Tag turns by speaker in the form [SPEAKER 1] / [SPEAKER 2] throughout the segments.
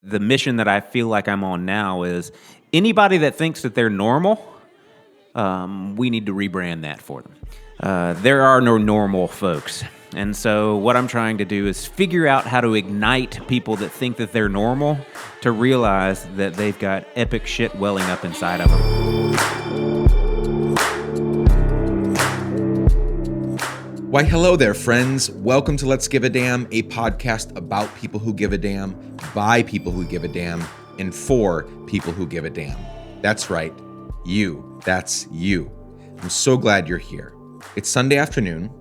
[SPEAKER 1] the mission that I feel like I'm on now is anybody that thinks that they're normal, we need to rebrand that for them. There are no normal folks. And so what I'm trying to do is figure out how to ignite people that think that they're normal to realize that they've got epic shit welling up inside of them.
[SPEAKER 2] Why, hello there, friends. Welcome to Let's Give a Damn, a podcast about people who give a damn, by people who give a damn, and for people who give a damn. That's right, you. That's you. I'm so glad you're here. It's Sunday afternoon.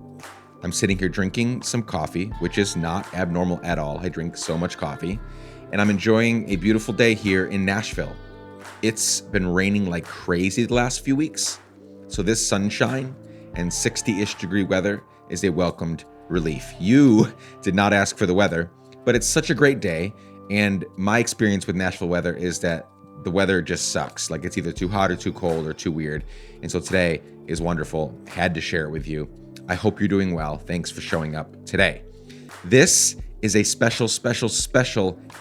[SPEAKER 2] I'm sitting here drinking some coffee, which is not abnormal at all. I drink so much coffee. And I'm enjoying a beautiful day here in Nashville. It's been raining like crazy the last few weeks. So this sunshine and 60-ish degree weather is a welcomed relief. You did not ask for the weather, but it's such a great day. And my experience with Nashville weather is that the weather just sucks. Like it's either too hot or too cold or too weird. And so today is wonderful. Had to share it with you. I hope you're doing well. Thanks for showing up today. This is a special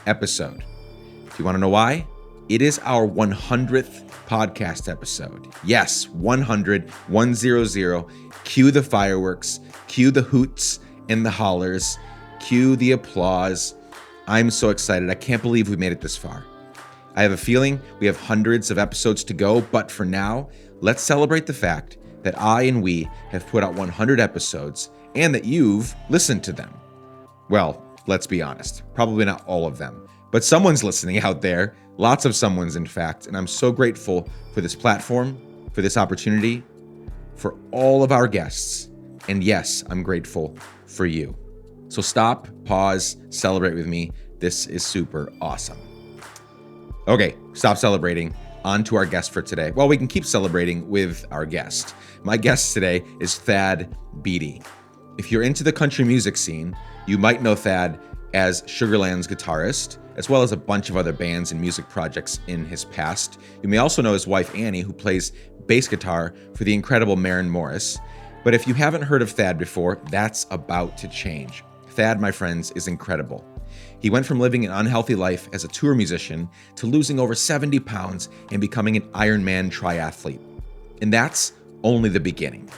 [SPEAKER 2] episode. Do you want to know why? It is our 100th podcast episode. Yes, 100. Cue the fireworks, cue the hoots and the hollers, cue the applause. I'm so excited. I can't believe we made it this far. I have a feeling we have hundreds of episodes to go, but for now, let's celebrate the fact that I and we have put out 100 episodes and that you've listened to them. Well, let's be honest, probably not all of them, but someone's listening out there, lots of someone's in fact, and I'm so grateful for this platform, for this opportunity, for all of our guests, and yes, I'm grateful for you. So stop, pause, celebrate with me. This is super awesome. Okay, stop celebrating. On to our guest for today. Well, we can keep celebrating with our guest. My guest today is Thad Beaty. If you're into the country music scene, you might know Thad as Sugarland's guitarist, as well as a bunch of other bands and music projects in his past. You may also know his wife, Annie, who plays bass guitar for the incredible Maren Morris. But if you haven't heard of Thad before, that's about to change. Thad, my friends, is incredible. He went from living an unhealthy life as a tour musician to losing over 70 pounds and becoming an Ironman triathlete. And that's only the beginning.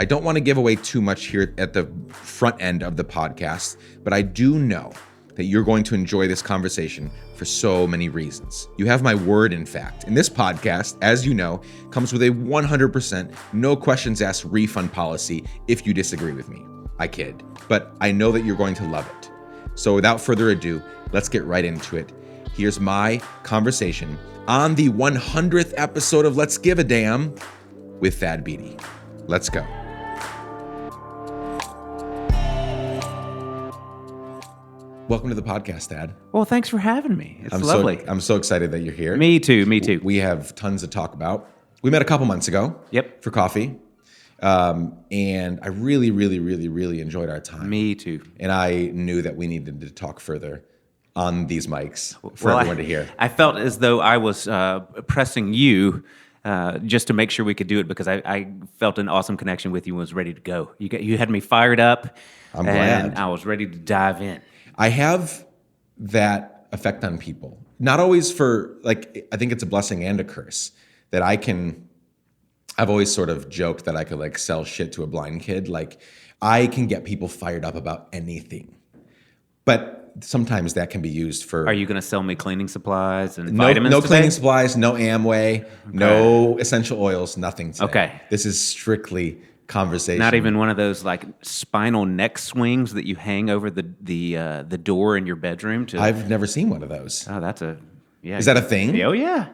[SPEAKER 2] I don't want to give away too much here at the front end of the podcast, but I do know that you're going to enjoy this conversation for so many reasons. You have my word, in fact. And this podcast, as you know, comes with a 100% no questions asked refund policy if you disagree with me. I kid, but I know that you're going to love it. So without further ado, let's get right into it. Here's my conversation on the 100th episode of Let's Give a Damn with Thad Beaty. Let's go. Welcome to the podcast, Thad.
[SPEAKER 1] Well, thanks for having me. It's lovely.
[SPEAKER 2] I'm so excited that you're here.
[SPEAKER 1] Me too.
[SPEAKER 2] We have tons to talk about. We met a couple months ago.
[SPEAKER 1] Yep.
[SPEAKER 2] For coffee. And I really enjoyed our time.
[SPEAKER 1] Me too.
[SPEAKER 2] And I knew that we needed to talk further on these mics for everyone to hear.
[SPEAKER 1] I felt as though I was pressing you just to make sure we could do it because I felt an awesome connection with you and was ready to go. You had me fired up.
[SPEAKER 2] I'm glad.
[SPEAKER 1] And I was ready to dive in.
[SPEAKER 2] I have that effect on people. Not always for, like, I think it's a blessing and a curse that I've always sort of joked that I could like sell shit to a blind kid. Like I can get people fired up about anything, but sometimes that can be used for.
[SPEAKER 1] Are you going to sell me cleaning supplies and vitamins?
[SPEAKER 2] No
[SPEAKER 1] today?
[SPEAKER 2] Cleaning supplies, no Amway, no essential oils, nothing today.
[SPEAKER 1] Okay.
[SPEAKER 2] This is strictly conversation.
[SPEAKER 1] Not even one of those like spinal neck swings that you hang over the door in your bedroom.
[SPEAKER 2] I've never seen one of those.
[SPEAKER 1] Oh, yeah.
[SPEAKER 2] Is that a thing?
[SPEAKER 1] Oh yeah.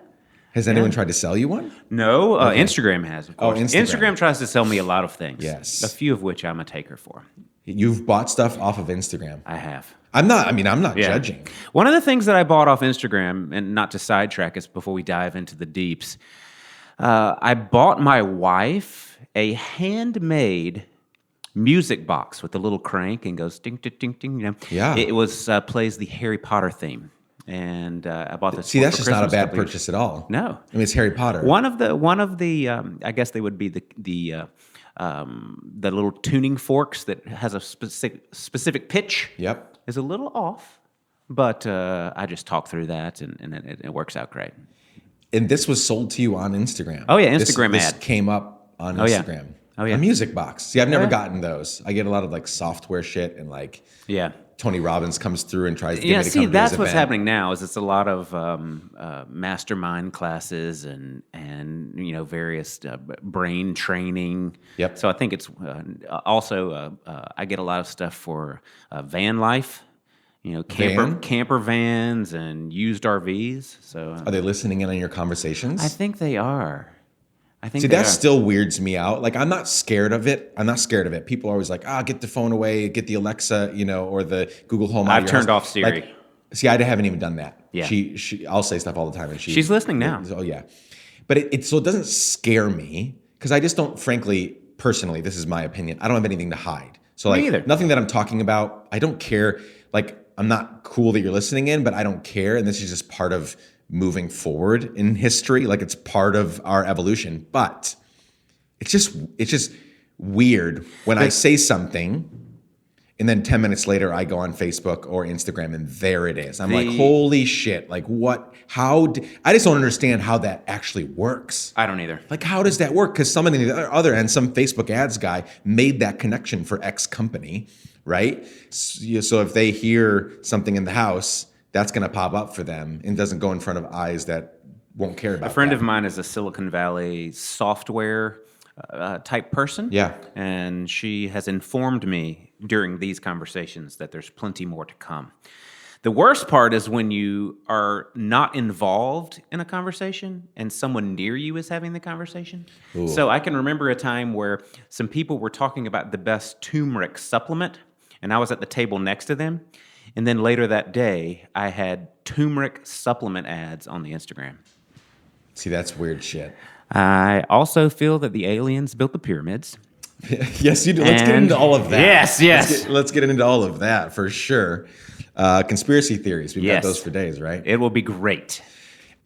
[SPEAKER 2] Has anyone tried to sell you one?
[SPEAKER 1] No, okay. Instagram has, of course.
[SPEAKER 2] Oh, Instagram
[SPEAKER 1] tries to sell me a lot of things.
[SPEAKER 2] Yes.
[SPEAKER 1] A few of which I'm a taker for.
[SPEAKER 2] You've bought stuff off of Instagram.
[SPEAKER 1] I have.
[SPEAKER 2] I'm not judging.
[SPEAKER 1] One of the things that I bought off Instagram, and not to sidetrack us before we dive into the deeps, I bought my wife a handmade music box with a little crank and goes ding, ding, ding, ding. You know?
[SPEAKER 2] Yeah.
[SPEAKER 1] It was plays the Harry Potter theme. And I bought this.
[SPEAKER 2] See, that's just not a bad
[SPEAKER 1] Christmas
[SPEAKER 2] purchase at all.
[SPEAKER 1] No,
[SPEAKER 2] I mean it's Harry Potter.
[SPEAKER 1] One of the I guess they would be the little tuning forks that has a specific pitch.
[SPEAKER 2] Yep.
[SPEAKER 1] Is a little off. But I just talk through that, and it works out great.
[SPEAKER 2] And this was sold to you on Instagram.
[SPEAKER 1] Oh, yeah, Instagram
[SPEAKER 2] this
[SPEAKER 1] ad.
[SPEAKER 2] came up on
[SPEAKER 1] Oh, yeah.
[SPEAKER 2] Instagram.
[SPEAKER 1] Oh, yeah.
[SPEAKER 2] A music box. See, I've never
[SPEAKER 1] yeah.
[SPEAKER 2] gotten those. I get a lot of like software shit and like
[SPEAKER 1] Yeah.
[SPEAKER 2] Tony Robbins comes through and tries to get me to
[SPEAKER 1] See,
[SPEAKER 2] come to
[SPEAKER 1] that's
[SPEAKER 2] his
[SPEAKER 1] what's
[SPEAKER 2] event.
[SPEAKER 1] happening now. Is it's a lot of mastermind classes and various brain training.
[SPEAKER 2] Yep.
[SPEAKER 1] So I think it's also I get a lot of stuff for van life. Camper vans and used RVs. So
[SPEAKER 2] Are they listening in on your conversations?
[SPEAKER 1] I think they are.
[SPEAKER 2] See, that still weirds me out. Like, I'm not scared of it. People are always like, get the phone away, get the Alexa, or the Google Home.
[SPEAKER 1] I've turned off Siri.
[SPEAKER 2] Like, see, I haven't even done that.
[SPEAKER 1] Yeah.
[SPEAKER 2] I'll say stuff all the time, and
[SPEAKER 1] she's listening now.
[SPEAKER 2] Oh yeah, but so it doesn't scare me because I just don't. Frankly, personally, this is my opinion. I don't have anything to hide. So
[SPEAKER 1] Me
[SPEAKER 2] like,
[SPEAKER 1] either.
[SPEAKER 2] nothing that I'm talking about. I don't care. Like, I'm not cool that you're listening in, but I don't care. And this is just part of moving forward in history. Like, it's part of our evolution. But it's just weird when I say something and then 10 minutes later I go on Facebook or Instagram and there it is. I'm like, holy shit. Like, what? I just don't understand how that actually works.
[SPEAKER 1] I don't either.
[SPEAKER 2] Like, how does that work? Because some on the other end, some Facebook ads guy made that connection for X company, right? So if they hear something in the house, that's going to pop up for them and doesn't go in front of eyes that won't care about it.
[SPEAKER 1] A friend of mine is a Silicon Valley software type person.
[SPEAKER 2] Yeah.
[SPEAKER 1] And she has informed me during these conversations that there's plenty more to come. The worst part is when you are not involved in a conversation and someone near you is having the conversation. Ooh. So I can remember a time where some people were talking about the best turmeric supplement, and I was at the table next to them. And then later that day, I had turmeric supplement ads on the Instagram.
[SPEAKER 2] See, that's weird shit.
[SPEAKER 1] I also feel that the aliens built the pyramids.
[SPEAKER 2] Yes, you do. Let's get into all of that.
[SPEAKER 1] Yes.
[SPEAKER 2] Let's get into all of that for sure. Conspiracy theories. We've got those for days, right?
[SPEAKER 1] It will be great.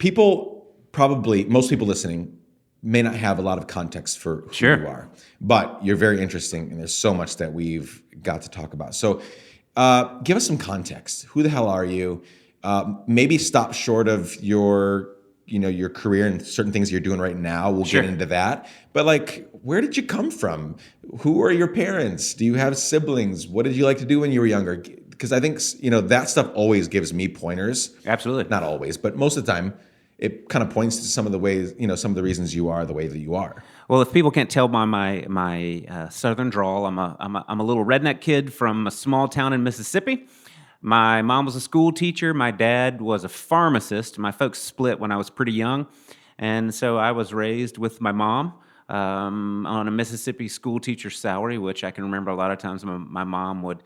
[SPEAKER 2] Most people listening may not have a lot of context for who you are, but you're very interesting, and there's so much that we've got to talk about. So give us some context. Who the hell are you? Maybe stop short of your career and certain things you're doing right now. We'll get into that. But like, where did you come from? Who are your parents? Do you have siblings? What did you like to do when you were younger? Because I think, that stuff always gives me pointers.
[SPEAKER 1] Absolutely.
[SPEAKER 2] Not always, but most of the time it kind of points to some of the ways, some of the reasons you are the way that you are.
[SPEAKER 1] Well, if people can't tell by my southern drawl, I'm a little redneck kid from a small town in Mississippi. My mom was a school teacher. My dad was a pharmacist. My folks split when I was pretty young. And so I was raised with my mom on a Mississippi school teacher salary, which I can remember a lot of times my mom would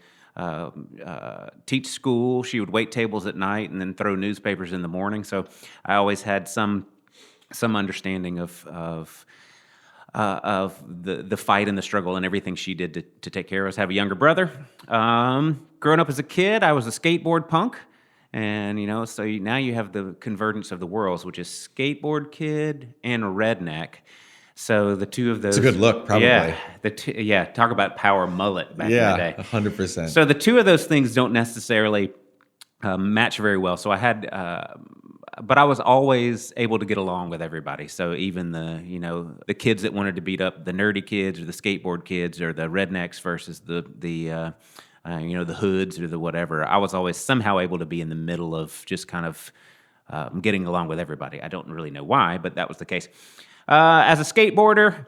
[SPEAKER 1] teach school. She would wait tables at night and then throw newspapers in the morning. So I always had some understanding of the fight and the struggle and everything she did to take care of us. I have a younger brother. Growing up as a kid, I was a skateboard punk. And, so now you have the convergence of the worlds, which is skateboard kid and redneck. So the two of those.
[SPEAKER 2] It's a good look, probably.
[SPEAKER 1] Yeah, talk about power mullet back in the day.
[SPEAKER 2] 100%.
[SPEAKER 1] So the two of those things don't necessarily match very well. So I had... but I was always able to get along with everybody. So even the kids that wanted to beat up the nerdy kids or the skateboard kids or the rednecks versus the hoods or the whatever, I was always somehow able to be in the middle of just kind of getting along with everybody. I don't really know why, but that was the case. As a skateboarder,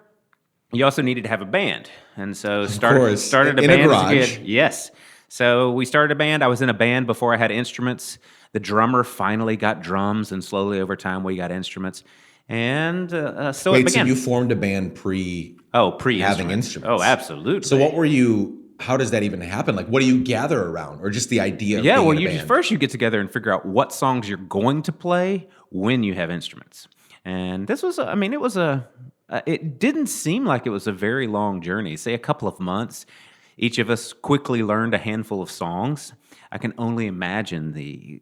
[SPEAKER 1] you also needed to have a band. And so started a band as a kid. Yes. So we started a band. I was in a band before I had instruments. The drummer finally got drums, and slowly over time we got instruments. And so it began.
[SPEAKER 2] So you formed a band pre having instruments?
[SPEAKER 1] Oh, absolutely.
[SPEAKER 2] So what were you? How does that even happen? Like, what do you gather around, or just the idea of being in a band?
[SPEAKER 1] First you get together and figure out what songs you're going to play when you have instruments. And this was, it didn't seem like it was a very long journey. Say a couple of months. Each of us quickly learned a handful of songs. I can only imagine the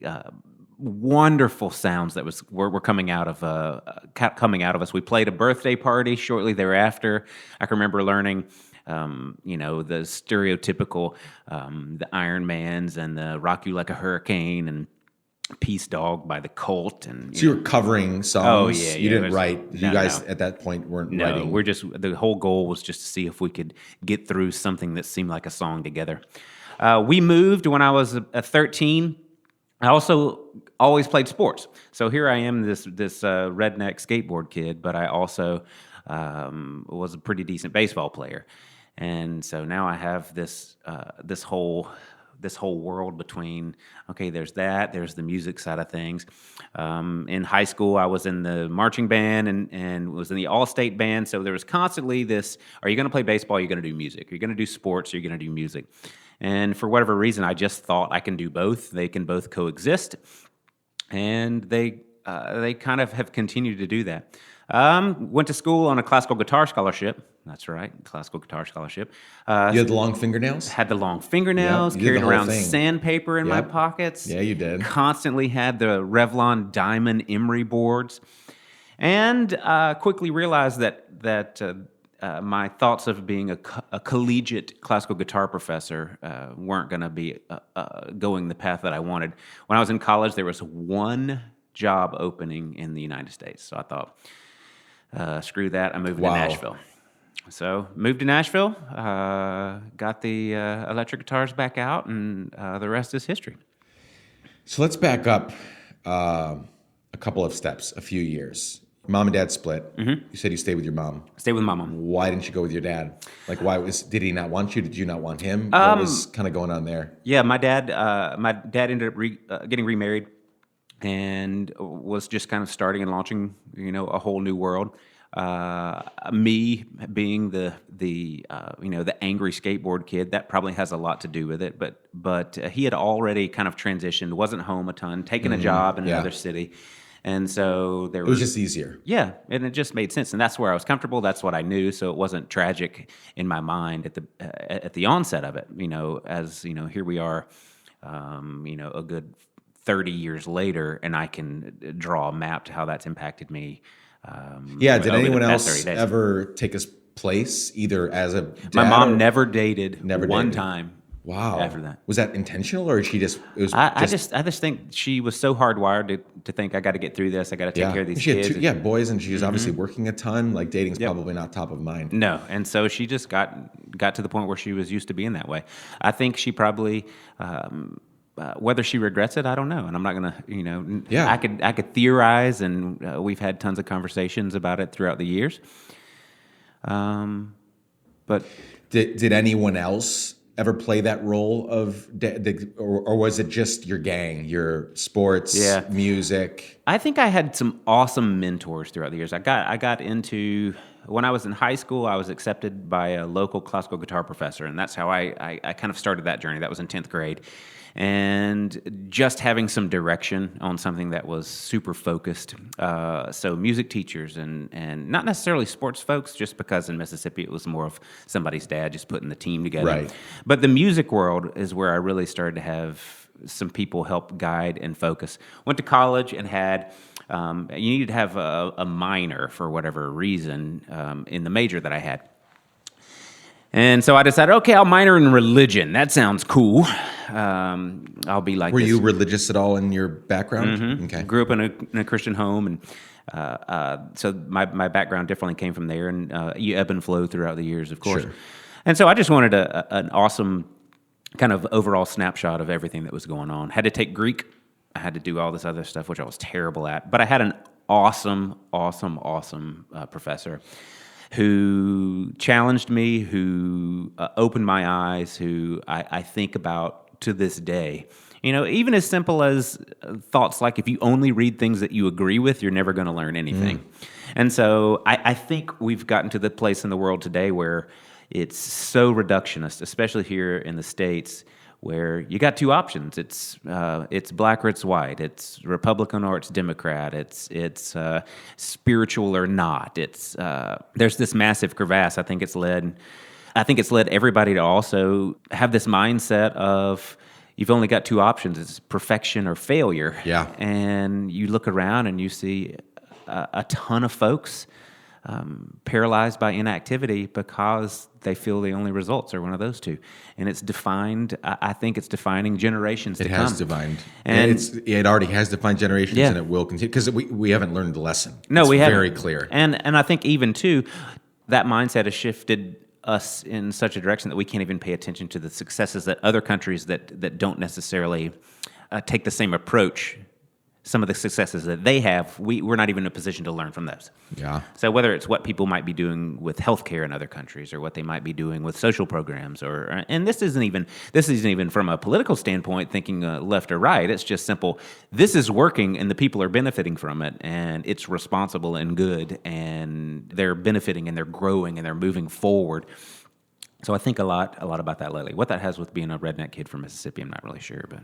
[SPEAKER 1] wonderful sounds that were coming out of us. We played a birthday party shortly thereafter. I can remember learning the stereotypical, the Iron Mans and the Rock You Like a Hurricane and Peace Dog by the Cult. And
[SPEAKER 2] So you were covering songs.
[SPEAKER 1] Oh, yeah,
[SPEAKER 2] You didn't write. You
[SPEAKER 1] no,
[SPEAKER 2] guys
[SPEAKER 1] no.
[SPEAKER 2] at that point weren't
[SPEAKER 1] No,
[SPEAKER 2] writing.
[SPEAKER 1] we're just, the whole goal was just to see if we could get through something that seemed like a song together. We moved when I was 13. I also always played sports. So here I am, this redneck skateboard kid, but I also was a pretty decent baseball player. And so now I have this whole world between, okay, there's the music side of things. In high school, I was in the marching band and was in the all-state band. So there was constantly this, are you going to play baseball? Are you going to do music? Are you going to do sports? Are you going to do music? And for whatever reason, I just thought I can do both. They can both coexist. And they kind of have continued to do that. Went to school on a classical guitar scholarship. That's right, classical guitar scholarship.
[SPEAKER 2] You had the long fingernails?
[SPEAKER 1] Had the long fingernails,
[SPEAKER 2] Yep, you did the
[SPEAKER 1] carried
[SPEAKER 2] whole
[SPEAKER 1] around
[SPEAKER 2] thing.
[SPEAKER 1] sandpaper in my
[SPEAKER 2] Yep.
[SPEAKER 1] pockets.
[SPEAKER 2] Yeah, you did.
[SPEAKER 1] Constantly had the Revlon diamond emery boards. And quickly realized that my thoughts of being a collegiate classical guitar professor weren't going to be going the path that I wanted. When I was in college, there was one job opening in the United States. So I thought, screw that, I'm moving to Nashville. So moved to Nashville, got the electric guitars back out, and the rest is history.
[SPEAKER 2] So let's back up a couple of steps, a few years. Mom and dad split. Mm-hmm. You said you stayed with your mom.
[SPEAKER 1] Stay with my mom.
[SPEAKER 2] Why didn't you go with your dad? Like, did he not want you? Did you not want him? What was kind of going on there?
[SPEAKER 1] Yeah, my dad ended up getting remarried, and was just kind of starting and launching, a whole new world. Me being the angry skateboard kid, that probably has a lot to do with it. But he had already kind of transitioned, wasn't home a ton, taken a job in another city. And so it was
[SPEAKER 2] just easier.
[SPEAKER 1] Yeah, and it just made sense, and that's where I was comfortable. That's what I knew, so it wasn't tragic in my mind at the onset of it. As here we are, a good 30 years later, and I can draw a map to how that's impacted me.
[SPEAKER 2] Did anyone else ever take his place, either as a dad?
[SPEAKER 1] My mom never dated one time.
[SPEAKER 2] Wow.
[SPEAKER 1] After that.
[SPEAKER 2] Was that intentional, or she just...
[SPEAKER 1] I just think she was so hardwired to think, I got to get through this. I got to take care of these kids.
[SPEAKER 2] She had boys, and she was obviously working a ton. Like, dating's probably not top of mind.
[SPEAKER 1] No, and so she just got to the point where she was used to being that way. I think she probably... whether she regrets it, I don't know, and I'm not gonna, I could theorize, and we've had tons of conversations about it throughout the years. But
[SPEAKER 2] did anyone else ever play that role of, or was it just your gang, your sports, music?
[SPEAKER 1] I think I had some awesome mentors throughout the years. I got into, when I was in high school, I was accepted by a local classical guitar professor, and that's how I kind of started that journey. That was in 10th grade. And just having some direction on something that was super focused. So music teachers and not necessarily sports folks, just because in Mississippi it was more of somebody's dad just putting the team together.
[SPEAKER 2] Right.
[SPEAKER 1] But the music world is where I really started to have some people help guide and focus. Went to college and had... you needed to have a minor for whatever reason in the major that I had. And so I decided, okay, I'll minor in religion. That sounds cool. I'll be like
[SPEAKER 2] Were
[SPEAKER 1] this.
[SPEAKER 2] you religious at all in your background?
[SPEAKER 1] Mm-hmm.
[SPEAKER 2] Okay.
[SPEAKER 1] Grew up in a Christian home, and so my background definitely came from there, and you ebb and flow throughout the years, of course.
[SPEAKER 2] Sure.
[SPEAKER 1] And so I just wanted an awesome kind of overall snapshot of everything that was going on. Had to take Greek. I had to do all this other stuff, which I was terrible at. But I had an awesome professor who challenged me, who opened my eyes, who I think about to this day. Even as simple as thoughts like, if you only read things that you agree with, you're never going to learn anything. And so I think we've gotten to the place in the world today where it's so reductionist, especially here in the States, where you got two options. It's black or it's white. It's Republican or it's Democrat. It's spiritual or not. There's this massive crevasse. I think it's led everybody to also have this mindset of, you've only got two options. It's perfection or failure.
[SPEAKER 2] Yeah.
[SPEAKER 1] And you look around and you see a ton of folks paralyzed by inactivity because they feel the only results are one of those two. And it's defined, I think it's defining generations to come.
[SPEAKER 2] It has defined.
[SPEAKER 1] And
[SPEAKER 2] it already has defined generations,
[SPEAKER 1] Yeah.
[SPEAKER 2] and it will continue, because we haven't learned the lesson.
[SPEAKER 1] No,
[SPEAKER 2] It's
[SPEAKER 1] we haven't.
[SPEAKER 2] very clear.
[SPEAKER 1] And I think even too, that mindset has shifted us in such a direction that we can't even pay attention to the successes that other countries that don't necessarily take the same approach. Some of the successes that they have, we're not even in a position to learn from those.
[SPEAKER 2] Yeah.
[SPEAKER 1] So whether it's what people might be doing with healthcare in other countries, or what they might be doing with social programs, and this isn't even from a political standpoint, thinking left or right. It's just simple. This is working, and the people are benefiting from it, and it's responsible and good, and they're benefiting, and they're growing, and they're moving forward. So I think a lot about that lately. What that has with being a redneck kid from Mississippi, I'm not really sure, but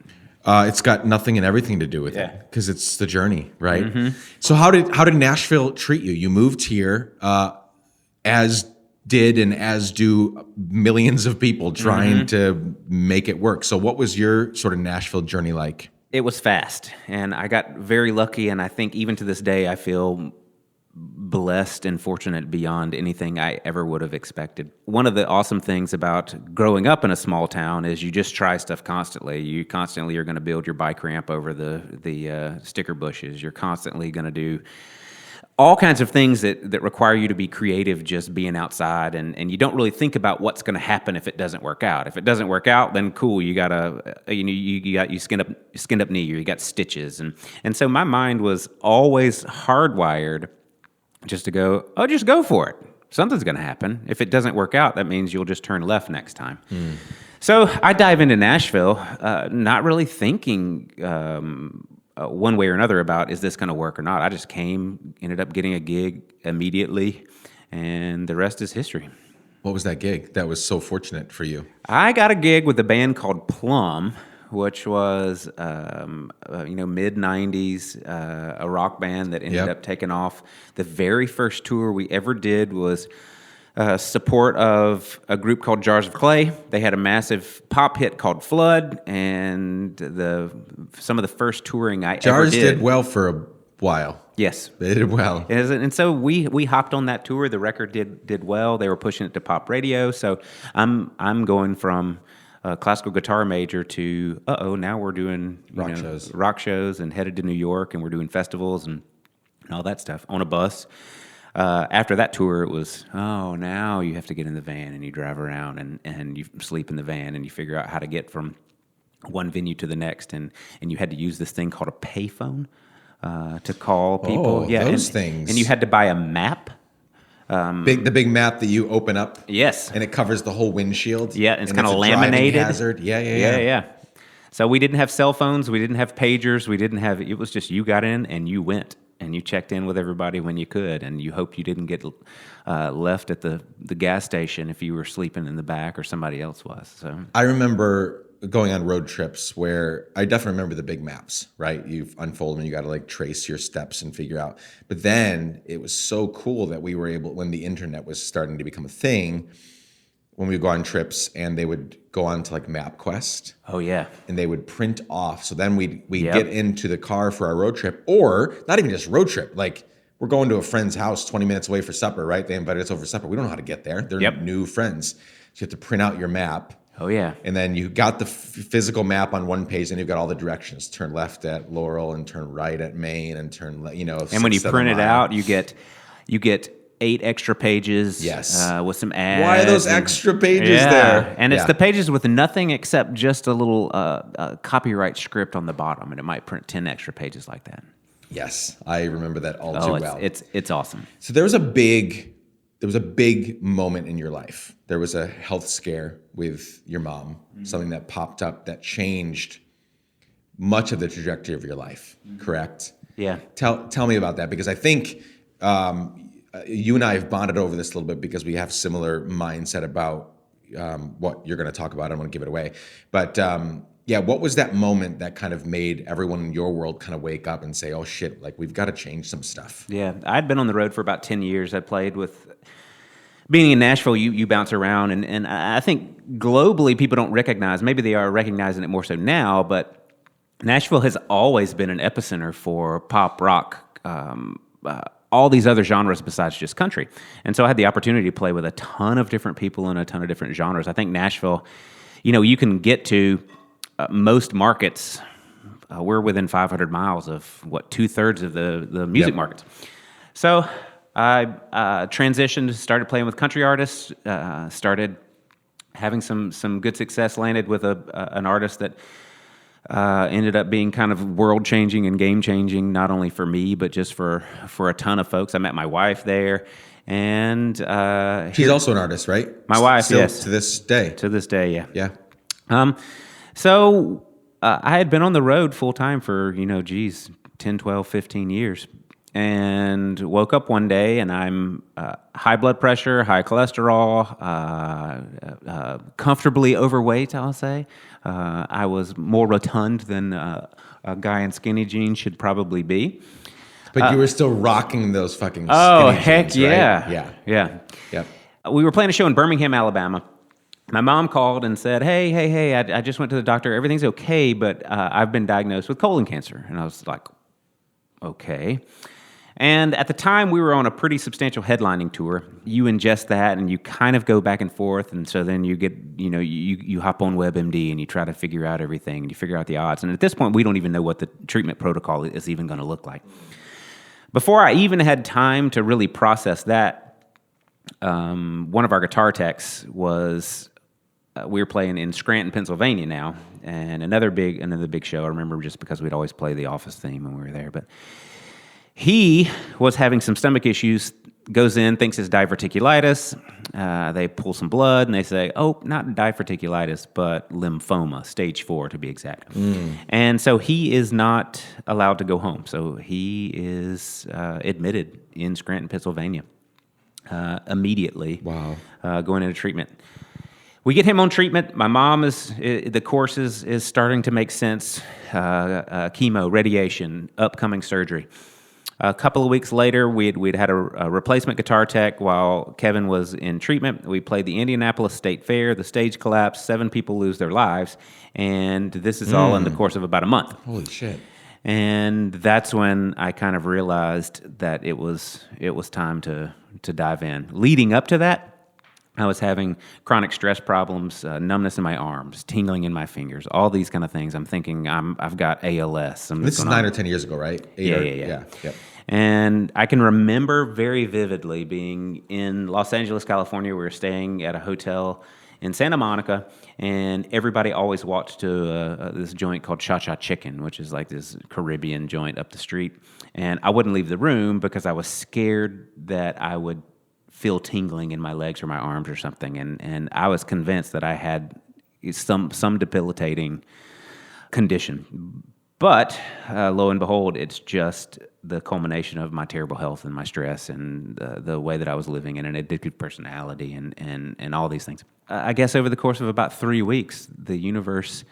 [SPEAKER 2] It's got nothing and everything to do with
[SPEAKER 1] Yeah.
[SPEAKER 2] it, because it's the journey, right? So how did Nashville treat you? You moved here, as do millions of people trying to make it work. So what was your sort of Nashville journey like?
[SPEAKER 1] it was fast, and I got very lucky, and I think even to this day I feel blessed and fortunate beyond anything I ever would have expected. One of the awesome things about growing up in a small town is you just try stuff constantly. You constantly are going to build your bike ramp over the sticker bushes. You're constantly going to do all kinds of things that require you to be creative, just being outside, and you don't really think about what's going to happen if it doesn't work out. If it doesn't work out, then cool, you got you skinned up knee, or you got stitches, and so my mind was always hardwired just to go, just go for it. Something's going to happen. If it doesn't work out, that means you'll just turn left next time. So I dive into Nashville, not really thinking one way or another about, is this going to work or not? I just ended up getting a gig immediately, and the rest is history.
[SPEAKER 2] What was that gig that was so fortunate for you?
[SPEAKER 1] I got a gig with a band called Plum, which was mid '90s, a rock band that ended up taking off. The very first tour we ever did was support of a group called Jars of Clay. They had a massive pop hit called Flood, and some of the first touring I ever
[SPEAKER 2] Jars
[SPEAKER 1] did.
[SPEAKER 2] did well for a while.
[SPEAKER 1] Yes.
[SPEAKER 2] They did well.
[SPEAKER 1] And so we hopped on that tour. The record did well. They were pushing it to pop radio. So I'm going from a classical guitar major to now we're doing rock shows and headed to New York, and we're doing festivals and all that stuff on a bus. After that tour, it was, now you have to get in the van and you drive around and you sleep in the van and you figure out how to get from one venue to the next, and you had to use this thing called a payphone to call people.
[SPEAKER 2] Those things.
[SPEAKER 1] And you had to buy a map.
[SPEAKER 2] The big map that you open up.
[SPEAKER 1] Yes.
[SPEAKER 2] And it covers the whole windshield.
[SPEAKER 1] Yeah, it's kind of
[SPEAKER 2] a driving
[SPEAKER 1] laminated.
[SPEAKER 2] hazard. Yeah.
[SPEAKER 1] So we didn't have cell phones. We didn't have pagers. It was just you got in and you went. And you checked in with everybody when you could, and you hoped you didn't get left at the gas station if you were sleeping in the back or somebody else was. So
[SPEAKER 2] I remember going on road trips where I definitely remember the big maps, right? You unfold them and you got to like trace your steps and figure out. But then it was so cool that we were able, when the internet was starting to become a thing, when we would go on trips and they would go on to like MapQuest.
[SPEAKER 1] Oh yeah.
[SPEAKER 2] And they would print off. So then we'd get into the car for our road trip, or not even just road trip. Like we're going to a friend's house 20 minutes away for supper, right? They invited us over for supper. We don't know how to get there. They're new friends. So you have to print out your map.
[SPEAKER 1] Oh yeah.
[SPEAKER 2] And then you got the physical map on one page, and you've got all the directions. Turn left at Laurel and turn right at Main and turn,
[SPEAKER 1] And when you print it out, you get 8 extra pages with some ads.
[SPEAKER 2] Why are those extra pages there?
[SPEAKER 1] And it's the pages with nothing except just a little copyright script on the bottom, and it might print 10 extra pages like that.
[SPEAKER 2] Yes, I remember that all too well.
[SPEAKER 1] It's awesome.
[SPEAKER 2] So there was a big moment in your life. There was a health scare with your mom, something that popped up that changed much of the trajectory of your life, correct?
[SPEAKER 1] Yeah.
[SPEAKER 2] Tell me about that, because I think you and I have bonded over this a little bit because we have similar mindset about what you're going to talk about. I don't want to give it away. But what was that moment that kind of made everyone in your world kind of wake up and say, oh shit, like we've got to change some stuff?
[SPEAKER 1] Yeah, I'd been on the road for about 10 years. I played with, being in Nashville, you bounce around, and I think globally people don't recognize, maybe they are recognizing it more so now, but Nashville has always been an epicenter for pop rock all these other genres besides just country. And so I had the opportunity to play with a ton of different people in a ton of different genres. I think Nashville, you can get to most markets. We're within 500 miles of 2/3 of the music markets. So I transitioned, started playing with country artists, started having some good success, landed with an artist that ended up being kind of world-changing and game-changing, not only for me, but just for a ton of folks. I met my wife there, and
[SPEAKER 2] she's also an artist, right?
[SPEAKER 1] My wife,
[SPEAKER 2] still,
[SPEAKER 1] yes.
[SPEAKER 2] To this day.
[SPEAKER 1] To this day, yeah.
[SPEAKER 2] Yeah.
[SPEAKER 1] So I had been on the road full-time for, 10, 12, 15 years. And woke up one day, and I'm high blood pressure, high cholesterol, comfortably overweight, I'll say. I was more rotund than a guy in skinny jeans should probably be.
[SPEAKER 2] But you were still rocking those fucking skinny
[SPEAKER 1] heck
[SPEAKER 2] jeans,
[SPEAKER 1] yeah.
[SPEAKER 2] right?
[SPEAKER 1] Yeah.
[SPEAKER 2] Yep.
[SPEAKER 1] We were playing a show in Birmingham, Alabama. My mom called and said, hey, I just went to the doctor. Everything's okay, but I've been diagnosed with colon cancer. And I was like, okay. And at the time, we were on a pretty substantial headlining tour. You ingest that, and you kind of go back and forth, and so then you get, you hop on WebMD, and you try to figure out everything, and you figure out the odds. And at this point, we don't even know what the treatment protocol is even going to look like. Before I even had time to really process that, one of our guitar techs was, we were playing in Scranton, Pennsylvania now, and another big show. I remember just because we'd always play the Office theme when we were there, but he was having some stomach issues, goes in, thinks it's diverticulitis. They pull some blood, and they say, oh, not diverticulitis, but lymphoma, stage 4 to be exact. And so he is not allowed to go home. So he is admitted in Scranton, Pennsylvania, immediately.
[SPEAKER 2] Wow.
[SPEAKER 1] Going into treatment. We get him on treatment. My mom the course is starting to make sense. Chemo, radiation, upcoming surgery. A couple of weeks later, we'd had a replacement guitar tech while Kevin was in treatment. We played the Indianapolis State Fair. The stage collapsed. 7 people lose their lives. And this is all in the course of about a month.
[SPEAKER 2] Holy shit.
[SPEAKER 1] And that's when I kind of realized that it was time to dive in. Leading up to that, I was having chronic stress problems, numbness in my arms, tingling in my fingers, all these kind of things. I'm thinking I've got ALS.
[SPEAKER 2] This is 9 or 10 years ago, right?
[SPEAKER 1] Yeah.
[SPEAKER 2] Yep.
[SPEAKER 1] And I can remember very vividly being in Los Angeles, California. We were staying at a hotel in Santa Monica, and everybody always walked to this joint called Cha-Cha Chicken, which is like this Caribbean joint up the street. And I wouldn't leave the room because I was scared that I would feel tingling in my legs or my arms or something, and I was convinced that I had some debilitating condition. But lo and behold, it's just the culmination of my terrible health and my stress and the way that I was living and an addictive personality and all these things. I guess over the course of about 3 weeks, the universe,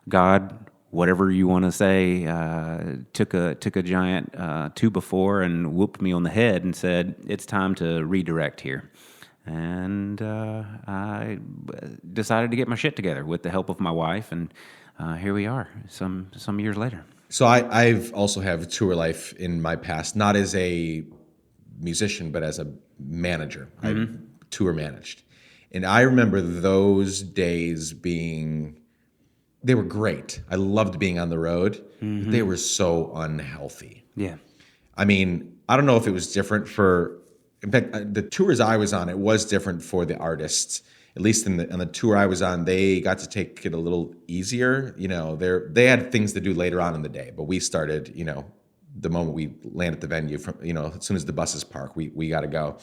[SPEAKER 1] God, whatever you want to say, took a giant 2x4 and whooped me on the head and said, it's time to redirect here. And I decided to get my shit together with the help of my wife, and here we are some years later.
[SPEAKER 2] So I've also have tour life in my past, not as a musician, but as a manager. I tour managed. And I remember those days they were great. I loved being on the road. But they were so unhealthy.
[SPEAKER 1] Yeah.
[SPEAKER 2] I mean, I don't know if it was different in fact, the tours I was on, it was different for the artists. At least on the tour I was on, they got to take it a little easier. They had things to do later on in the day, but we started, the moment we land at the venue, from as soon as the buses park, we got to go.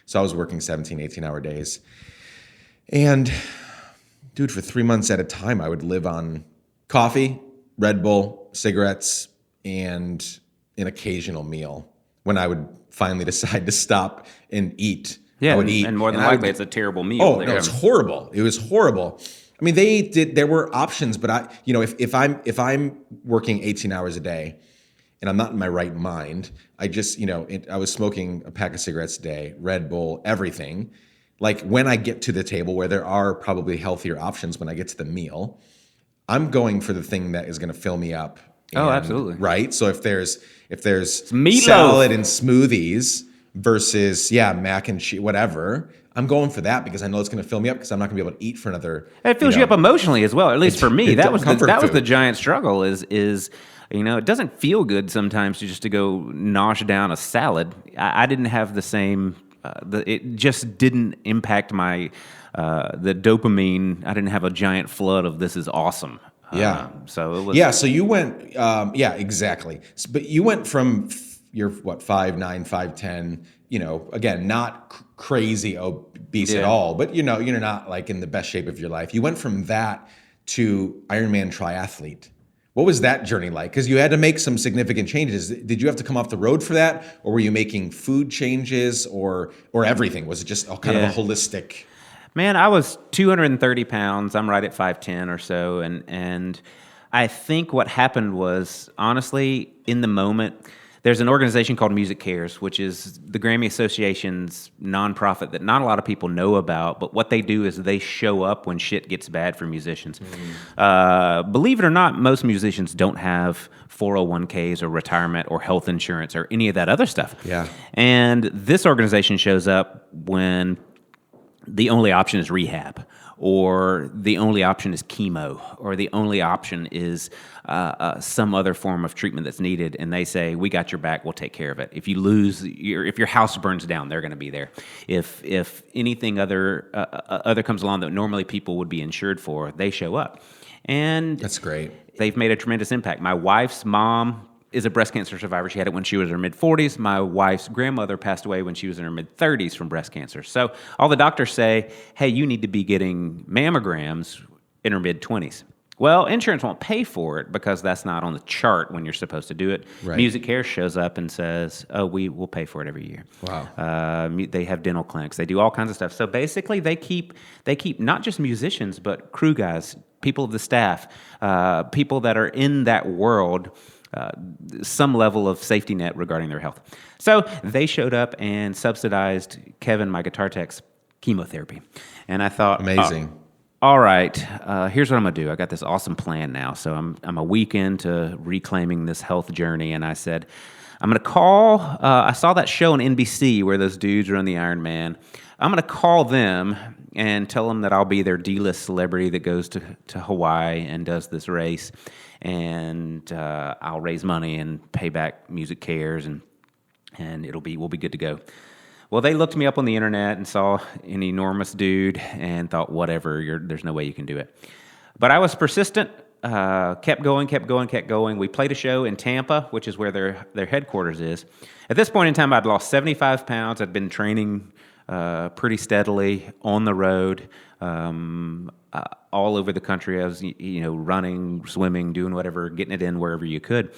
[SPEAKER 2] So I was working 17, 18-hour days. And dude, for 3 months at a time, I would live on coffee, Red Bull, cigarettes, and an occasional meal when I would finally decide to stop and eat.
[SPEAKER 1] Yeah,
[SPEAKER 2] I would eat.
[SPEAKER 1] And more than likely, it's a terrible meal.
[SPEAKER 2] Oh, no, it's horrible. It was horrible. I mean, there were options, but if I'm working 18 hours a day and I'm not in my right mind, I just, I was smoking a pack of cigarettes a day, Red Bull, everything. Like when I get to the table where there are probably healthier options when I get to the meal, I'm going for the thing that is going to fill me up
[SPEAKER 1] Oh, absolutely.
[SPEAKER 2] Right. So if there's
[SPEAKER 1] meatloaf.
[SPEAKER 2] salad and smoothies versus mac and cheese, whatever, I'm going for that because I know it's going to fill me up because I'm not going to be able to eat for another.
[SPEAKER 1] It fills you up emotionally as well. At least for me, that was
[SPEAKER 2] comfort
[SPEAKER 1] the
[SPEAKER 2] food.
[SPEAKER 1] giant struggle. Is it doesn't feel good sometimes to go nosh down a salad. I didn't have the same. It just didn't impact my the dopamine. I didn't have a giant flood of this is awesome. So it was.
[SPEAKER 2] Yeah. So you went. Exactly. But you went from you're what 5'9", 5'10". Again, not crazy obese at all, but you're not like in the best shape of your life. You went from that to Ironman triathlete. What was that journey like? Because you had to make some significant changes. Did you have to come off the road for that, or were you making food changes, or everything? Was it just kind of a holistic?
[SPEAKER 1] Man, I was 230 pounds. I'm right at 5'10" or so, and I think what happened was, honestly, in the moment, there's an organization called Music Cares, which is the Grammy Association's nonprofit that not a lot of people know about, but what they do is they show up when shit gets bad for musicians. Believe it or not, most musicians don't have 401ks or retirement or health insurance or any of that other stuff.
[SPEAKER 2] Yeah.
[SPEAKER 1] And this organization shows up when the only option is rehab, or the only option is chemo, or the only option is some other form of treatment that's needed, and they say, we got your back, we'll take care of it. If you lose, if your house burns down, they're going to be there. If anything other comes along that normally people would be insured for, they show up. And
[SPEAKER 2] that's great.
[SPEAKER 1] They've made a tremendous impact. My wife's mom is a breast cancer survivor. She had it when she was in her mid-40s. My wife's grandmother passed away when she was in her mid-30s from breast cancer. So all the doctors say, hey, you need to be getting mammograms in her mid-20s. Well, insurance won't pay for it because that's not on the chart when you're supposed to do it.
[SPEAKER 2] Right.
[SPEAKER 1] Music Care shows up and says, oh, we will pay for it every year.
[SPEAKER 2] Wow.
[SPEAKER 1] They have dental clinics. They do all kinds of stuff. So basically they keep not just musicians, but crew guys, people of the staff, people that are in that world, some level of safety net regarding their health. So they showed up and subsidized Kevin, my guitar tech's chemotherapy. And I thought,
[SPEAKER 2] amazing.
[SPEAKER 1] All right, here's what I'm going to do. I got this awesome plan now. So I'm a week into reclaiming this health journey, and I said, I'm going to call, I saw that show on NBC where those dudes run the Ironman. I'm going to call them and tell them that I'll be their D-list celebrity that goes to Hawaii and does this race, and I'll raise money and pay back Music Cares, and we'll be good to go. Well, they looked me up on the internet and saw an enormous dude and thought, whatever, there's no way you can do it. But I was persistent, kept going. We played a show in Tampa, which is where their headquarters is. At this point in time, I'd lost 75 pounds. I'd been training pretty steadily on the road, all over the country. I was, running, swimming, doing whatever, getting it in wherever you could.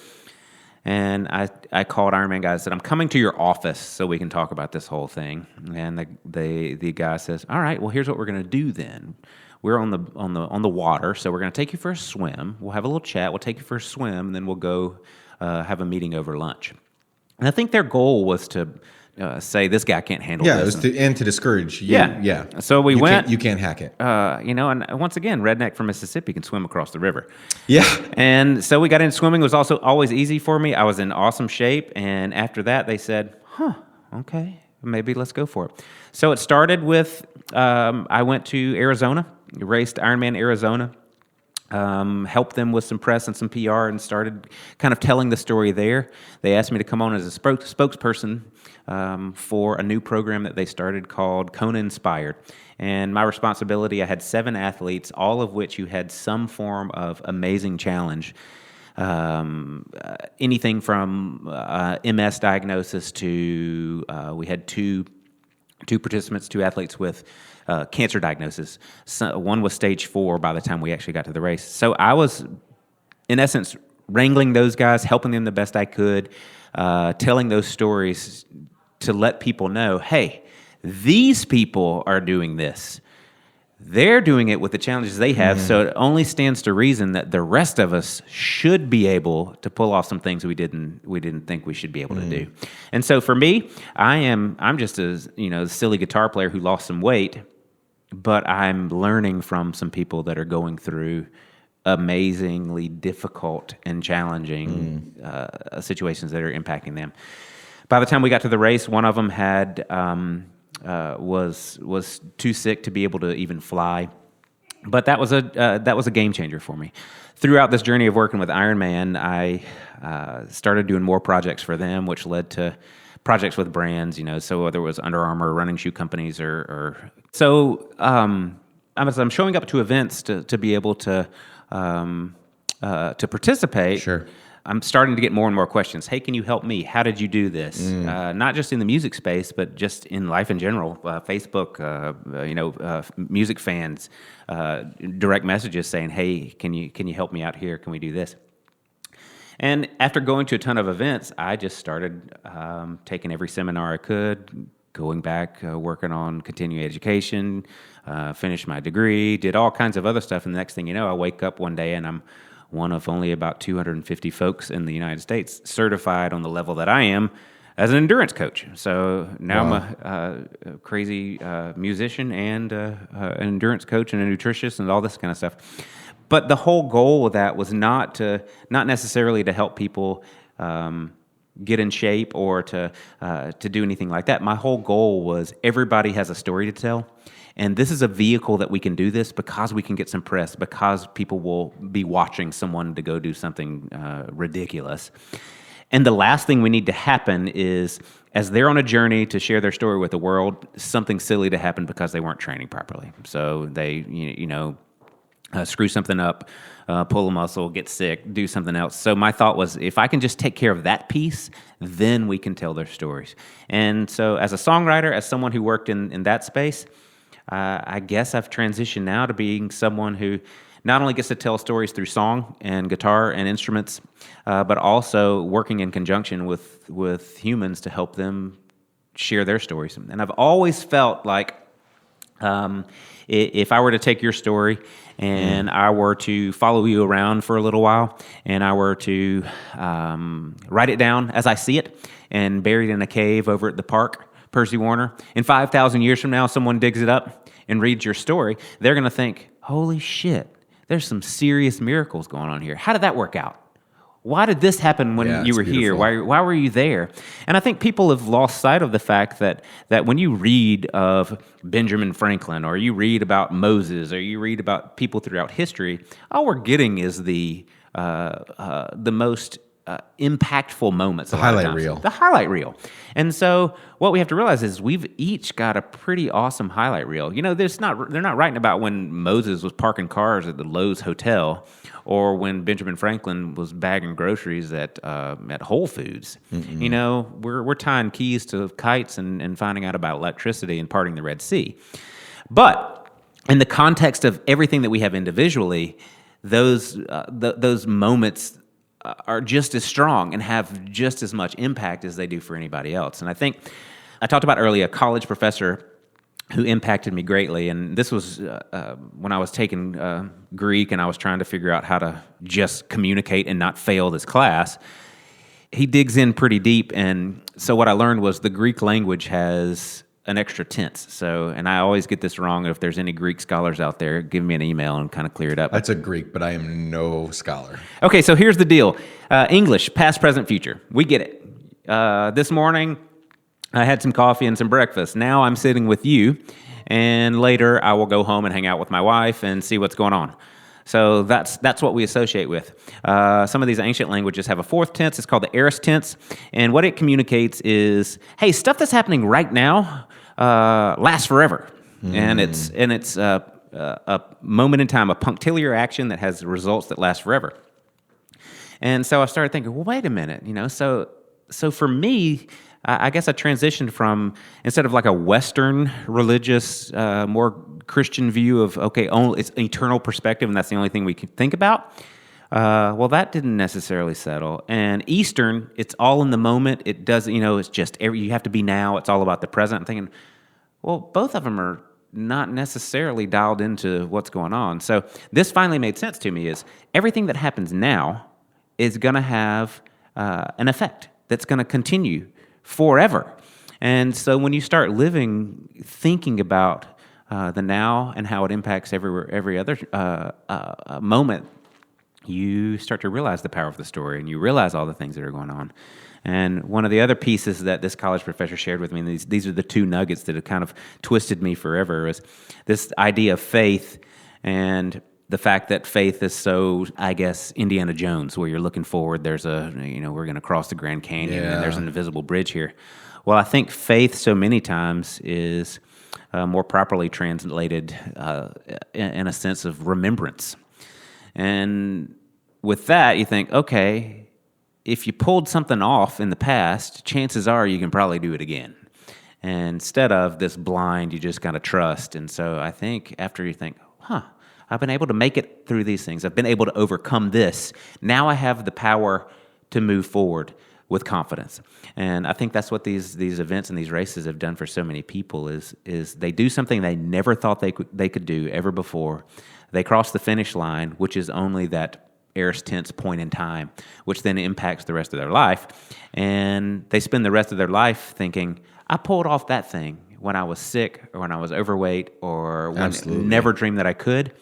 [SPEAKER 1] And I called Ironman guys and said, I'm coming to your office so we can talk about this whole thing. And the guy says, all right, well, here's what we're going to do then. We're on the water, so we're going to take you for a swim. We'll have a little chat. We'll take you for a swim, and then we'll go have a meeting over lunch. And I think their goal was to say this guy can't handle this.
[SPEAKER 2] Yeah, it was to discourage you. Yeah.
[SPEAKER 1] So we went.
[SPEAKER 2] You can't hack it.
[SPEAKER 1] And once again, redneck from Mississippi can swim across the river.
[SPEAKER 2] Yeah.
[SPEAKER 1] And so we got into swimming. It was also always easy for me. I was in awesome shape. And after that, they said, okay, maybe let's go for it. So it started with, I went to Arizona, raced Ironman Arizona, helped them with some press and some PR, and started kind of telling the story there. They asked me to come on as a spokesperson for a new program that they started called Kona Inspired. And my responsibility, I had 7 athletes, all of which who had some form of amazing challenge. Anything from MS diagnosis to we had two participants, 2 athletes with cancer diagnosis. So one was stage 4 by the time we actually got to the race. So I was, in essence, wrangling those guys, helping them the best I could, telling those stories to let people know, hey, these people are doing this. They're doing it with the challenges they have, so it only stands to reason that the rest of us should be able to pull off some things we didn't think we should be able to do. And so for me, I'm just a silly guitar player who lost some weight, but I'm learning from some people that are going through amazingly difficult and challenging situations that are impacting them. By the time we got to the race, one of them had was too sick to be able to even fly. But that was a game changer for me. Throughout this journey of working with Ironman, I started doing more projects for them, which led to projects with brands. So whether it was Under Armour, running shoe companies, or so. I'm showing up to events to be able to participate.
[SPEAKER 2] Sure.
[SPEAKER 1] I'm starting to get more and more questions. Hey, can you help me? How did you do this? Not just in the music space, but just in life in general. Facebook, music fans, direct messages saying, "Hey, can you help me out here? Can we do this?" And after going to a ton of events, I just started taking every seminar I could, going back, working on continuing education, finished my degree, did all kinds of other stuff. And the next thing you know, I wake up one day and I'm one of only about 250 folks in the United States certified on the level that I am as an endurance coach. So now I'm a crazy musician and an endurance coach and a nutritionist and all this kind of stuff. But the whole goal of that was not necessarily to help people get in shape or to do anything like that. My whole goal was everybody has a story to tell. And this is a vehicle that we can do this because we can get some press, because people will be watching someone to go do something ridiculous. And the last thing we need to happen is, as they're on a journey to share their story with the world, something silly to happen because they weren't training properly. So they, screw something up, pull a muscle, get sick, do something else. So my thought was, if I can just take care of that piece, then we can tell their stories. And so as a songwriter, as someone who worked in that space, I guess I've transitioned now to being someone who not only gets to tell stories through song and guitar and instruments, but also working in conjunction with humans to help them share their stories. And I've always felt like if I were to take your story and I were to follow you around for a little while and I were to write it down as I see it and bury it in a cave over at the park, Percy Warner, in 5,000 years from now, someone digs it up and reads your story, they're going to think, holy shit, there's some serious miracles going on here. How did that work out? Why did this happen when you were here? Why were you there? And I think people have lost sight of the fact that when you read of Benjamin Franklin, or you read about Moses, or you read about people throughout history, all we're getting is the most impactful moments.
[SPEAKER 2] The highlight reel.
[SPEAKER 1] The highlight reel. And so what we have to realize is we've each got a pretty awesome highlight reel. They're not writing about when Moses was parking cars at the Lowe's Hotel, or when Benjamin Franklin was bagging groceries at Whole Foods. Mm-mm. We're tying keys to kites and finding out about electricity and parting the Red Sea. But in the context of everything that we have individually, those moments are just as strong and have just as much impact as they do for anybody else. And I think I talked about earlier a college professor who impacted me greatly, and this was when I was taking Greek and I was trying to figure out how to just communicate and not fail this class. He digs in pretty deep, and so what I learned was the Greek language has an extra tense. And I always get this wrong. If there's any Greek scholars out there, give me an email and kind of clear it up.
[SPEAKER 2] That's a Greek, but I am no scholar.
[SPEAKER 1] Okay, so here's the deal. English, past, present, future. We get it. This morning, I had some coffee and some breakfast. Now I'm sitting with you, and later I will go home and hang out with my wife and see what's going on. So that's what we associate with. Some of these ancient languages have a fourth tense. It's called the heiress tense. And what it communicates is, hey, stuff that's happening right now lasts forever. And it's a moment in time, a punctiliar action that has results that last forever. And so I started thinking, well, wait a minute, So for me, I guess I transitioned from, instead of like a Western religious, more Christian view of, okay, only it's eternal perspective and that's the only thing we can think about. Well, that didn't necessarily settle. And Eastern, it's all in the moment. It doesn't, it's just, you have to be now. It's all about the present. I'm thinking, well, both of them are not necessarily dialed into what's going on. So this finally made sense to me, is everything that happens now is going to have an effect that's going to continue forever. And so when you start thinking about the now and how it impacts every other moment you start to realize the power of the story, and you realize all the things that are going on. And one of the other pieces that this college professor shared with me, and these are the two nuggets that have kind of twisted me forever, is this idea of faith and the fact that faith is so, I guess, Indiana Jones, where you're looking forward. There's we're going to cross the Grand Canyon, and there's an invisible bridge here. Well, I think faith so many times is more properly translated in a sense of remembrance. And with that, you think, okay, if you pulled something off in the past, chances are you can probably do it again. And instead of this blind, you just got to trust. And so I think after you think, I've been able to make it through these things. I've been able to overcome this. Now I have the power to move forward with confidence. And I think that's what these events and these races have done for so many people is they do something they never thought they could do ever before. They cross the finish line, which is only that heiress tense point in time, which then impacts the rest of their life. And they spend the rest of their life thinking, I pulled off that thing when I was sick or when I was overweight or when I never dreamed that I could.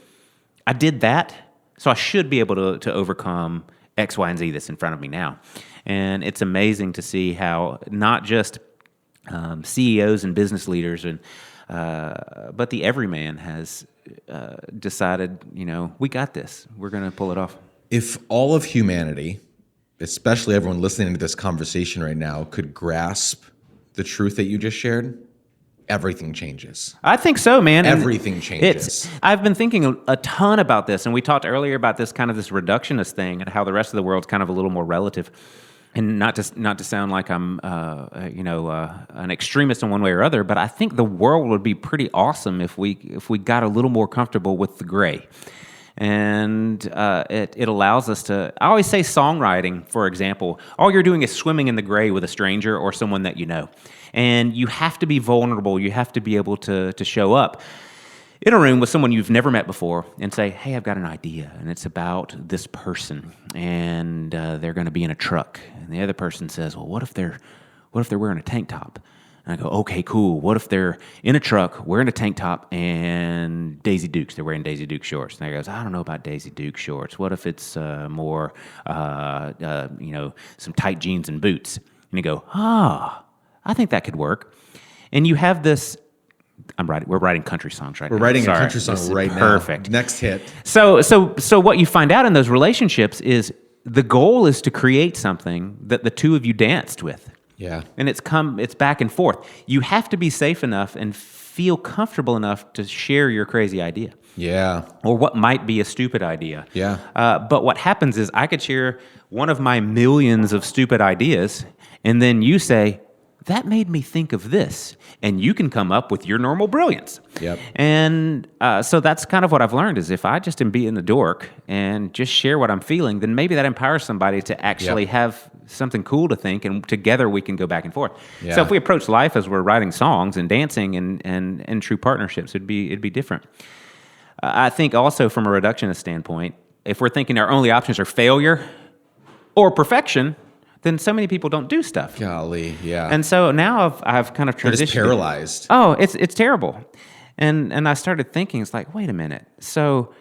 [SPEAKER 1] I did that, so I should be able to overcome X, Y, and Z that's in front of me now. And it's amazing to see how not just CEOs and business leaders but the everyman has decided, we got this. We're going to pull it off.
[SPEAKER 2] If all of humanity, especially everyone listening to this conversation right now, could grasp the truth that you just shared, everything changes.
[SPEAKER 1] I think so, man.
[SPEAKER 2] Everything changes.
[SPEAKER 1] I've been thinking a ton about this, and we talked earlier about this kind of this reductionist thing and how the rest of the world's kind of a little more relative. And not to sound like I'm, an extremist in one way or other, but I think the world would be pretty awesome if we got a little more comfortable with the gray. And it allows us to. I always say songwriting, for example. All you're doing is swimming in the gray with a stranger or someone that you know, and you have to be vulnerable. You have to be able to show up in a room with someone you've never met before and say, hey, I've got an idea, and it's about this person, and they're going to be in a truck. And the other person says, well, what if they're wearing a tank top? And I go, okay, cool. What if they're in a truck, wearing a tank top, and Daisy Dukes? They're wearing Daisy Duke shorts. And I goes, I don't know about Daisy Duke shorts. What if it's more, some tight jeans and boots? And you go, I think that could work. And you have this. We're writing country songs right now.
[SPEAKER 2] We're writing a country song right now.
[SPEAKER 1] Perfect.
[SPEAKER 2] Next hit.
[SPEAKER 1] So what you find out in those relationships is the goal is to create something that the two of you danced with.
[SPEAKER 2] Yeah.
[SPEAKER 1] And it's back and forth. You have to be safe enough and feel comfortable enough to share your crazy idea.
[SPEAKER 2] Yeah.
[SPEAKER 1] Or what might be a stupid idea.
[SPEAKER 2] Yeah.
[SPEAKER 1] But what happens is I could share one of my millions of stupid ideas, and then you say, that made me think of this. And you can come up with your normal brilliance.
[SPEAKER 2] Yep.
[SPEAKER 1] And so that's kind of what I've learned is if I just am being the dork and just share what I'm feeling, then maybe that empowers somebody to actually have something cool to think, and together we can go back and forth.
[SPEAKER 2] Yeah.
[SPEAKER 1] So if we approach life as we're writing songs and dancing and true partnerships, it'd be different. I think also from a reductionist standpoint, if we're thinking our only options are failure or perfection, then so many people don't do stuff.
[SPEAKER 2] Golly, yeah.
[SPEAKER 1] And so now I've kind of transitioned.
[SPEAKER 2] They're just paralyzed.
[SPEAKER 1] Oh, it's terrible. And I started thinking, it's like, wait a minute. So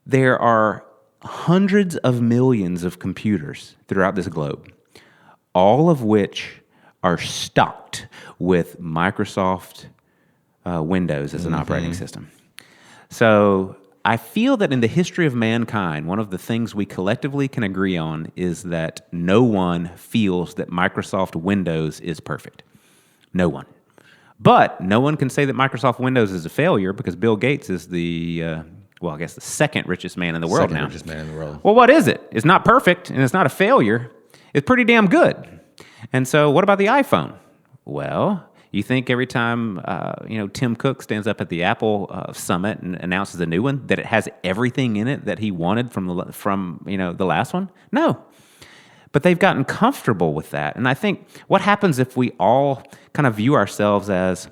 [SPEAKER 1] there are hundreds of millions of computers throughout this globe, all of which are stocked with Microsoft Windows as an operating system. So I feel that in the history of mankind, one of the things we collectively can agree on is that no one feels that Microsoft Windows is perfect. No one. But no one can say that Microsoft Windows is a failure because Bill Gates is the second richest man in the world now.
[SPEAKER 2] Second richest man in the world.
[SPEAKER 1] Well, what is it? It's not perfect and it's not a failure. It's pretty damn good. And so what about the iPhone? Well, you think every time Tim Cook stands up at the Apple Summit and announces a new one that it has everything in it that he wanted from the last one? No. But they've gotten comfortable with that. And I think what happens if we all kind of view ourselves as,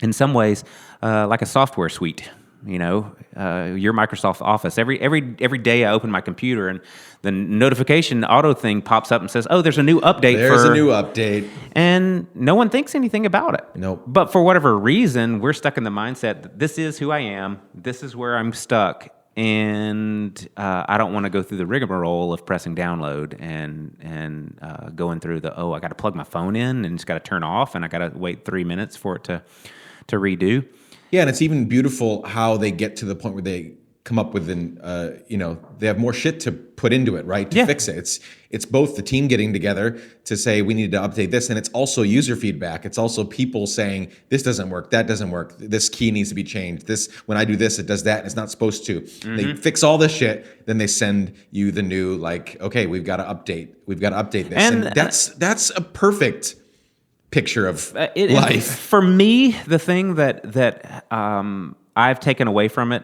[SPEAKER 1] in some ways, like a software suite. Your Microsoft Office. Every day I open my computer and the notification auto thing pops up and says, "Oh, there's a new update."
[SPEAKER 2] There's a new update,
[SPEAKER 1] and no one thinks anything about it.
[SPEAKER 2] Nope.
[SPEAKER 1] But for whatever reason, we're stuck in the mindset that this is who I am. This is where I'm stuck, and I don't want to go through the rigmarole of pressing download and going through I got to plug my phone in and it's got to turn off and I got to wait 3 minutes for it to redo.
[SPEAKER 2] Yeah, and it's even beautiful how they get to the point where they come up with they have more shit to put into it, right? To fix it. It's both the team getting together to say we need to update this, and it's also user feedback. It's also people saying this doesn't work, that doesn't work, this key needs to be changed. This when I do this, it does that, and it's not supposed to. Mm-hmm. They fix all this shit, then they send you the new okay, we've got to update this, and that's a perfect picture of life.
[SPEAKER 1] For me, the thing that I've taken away from it.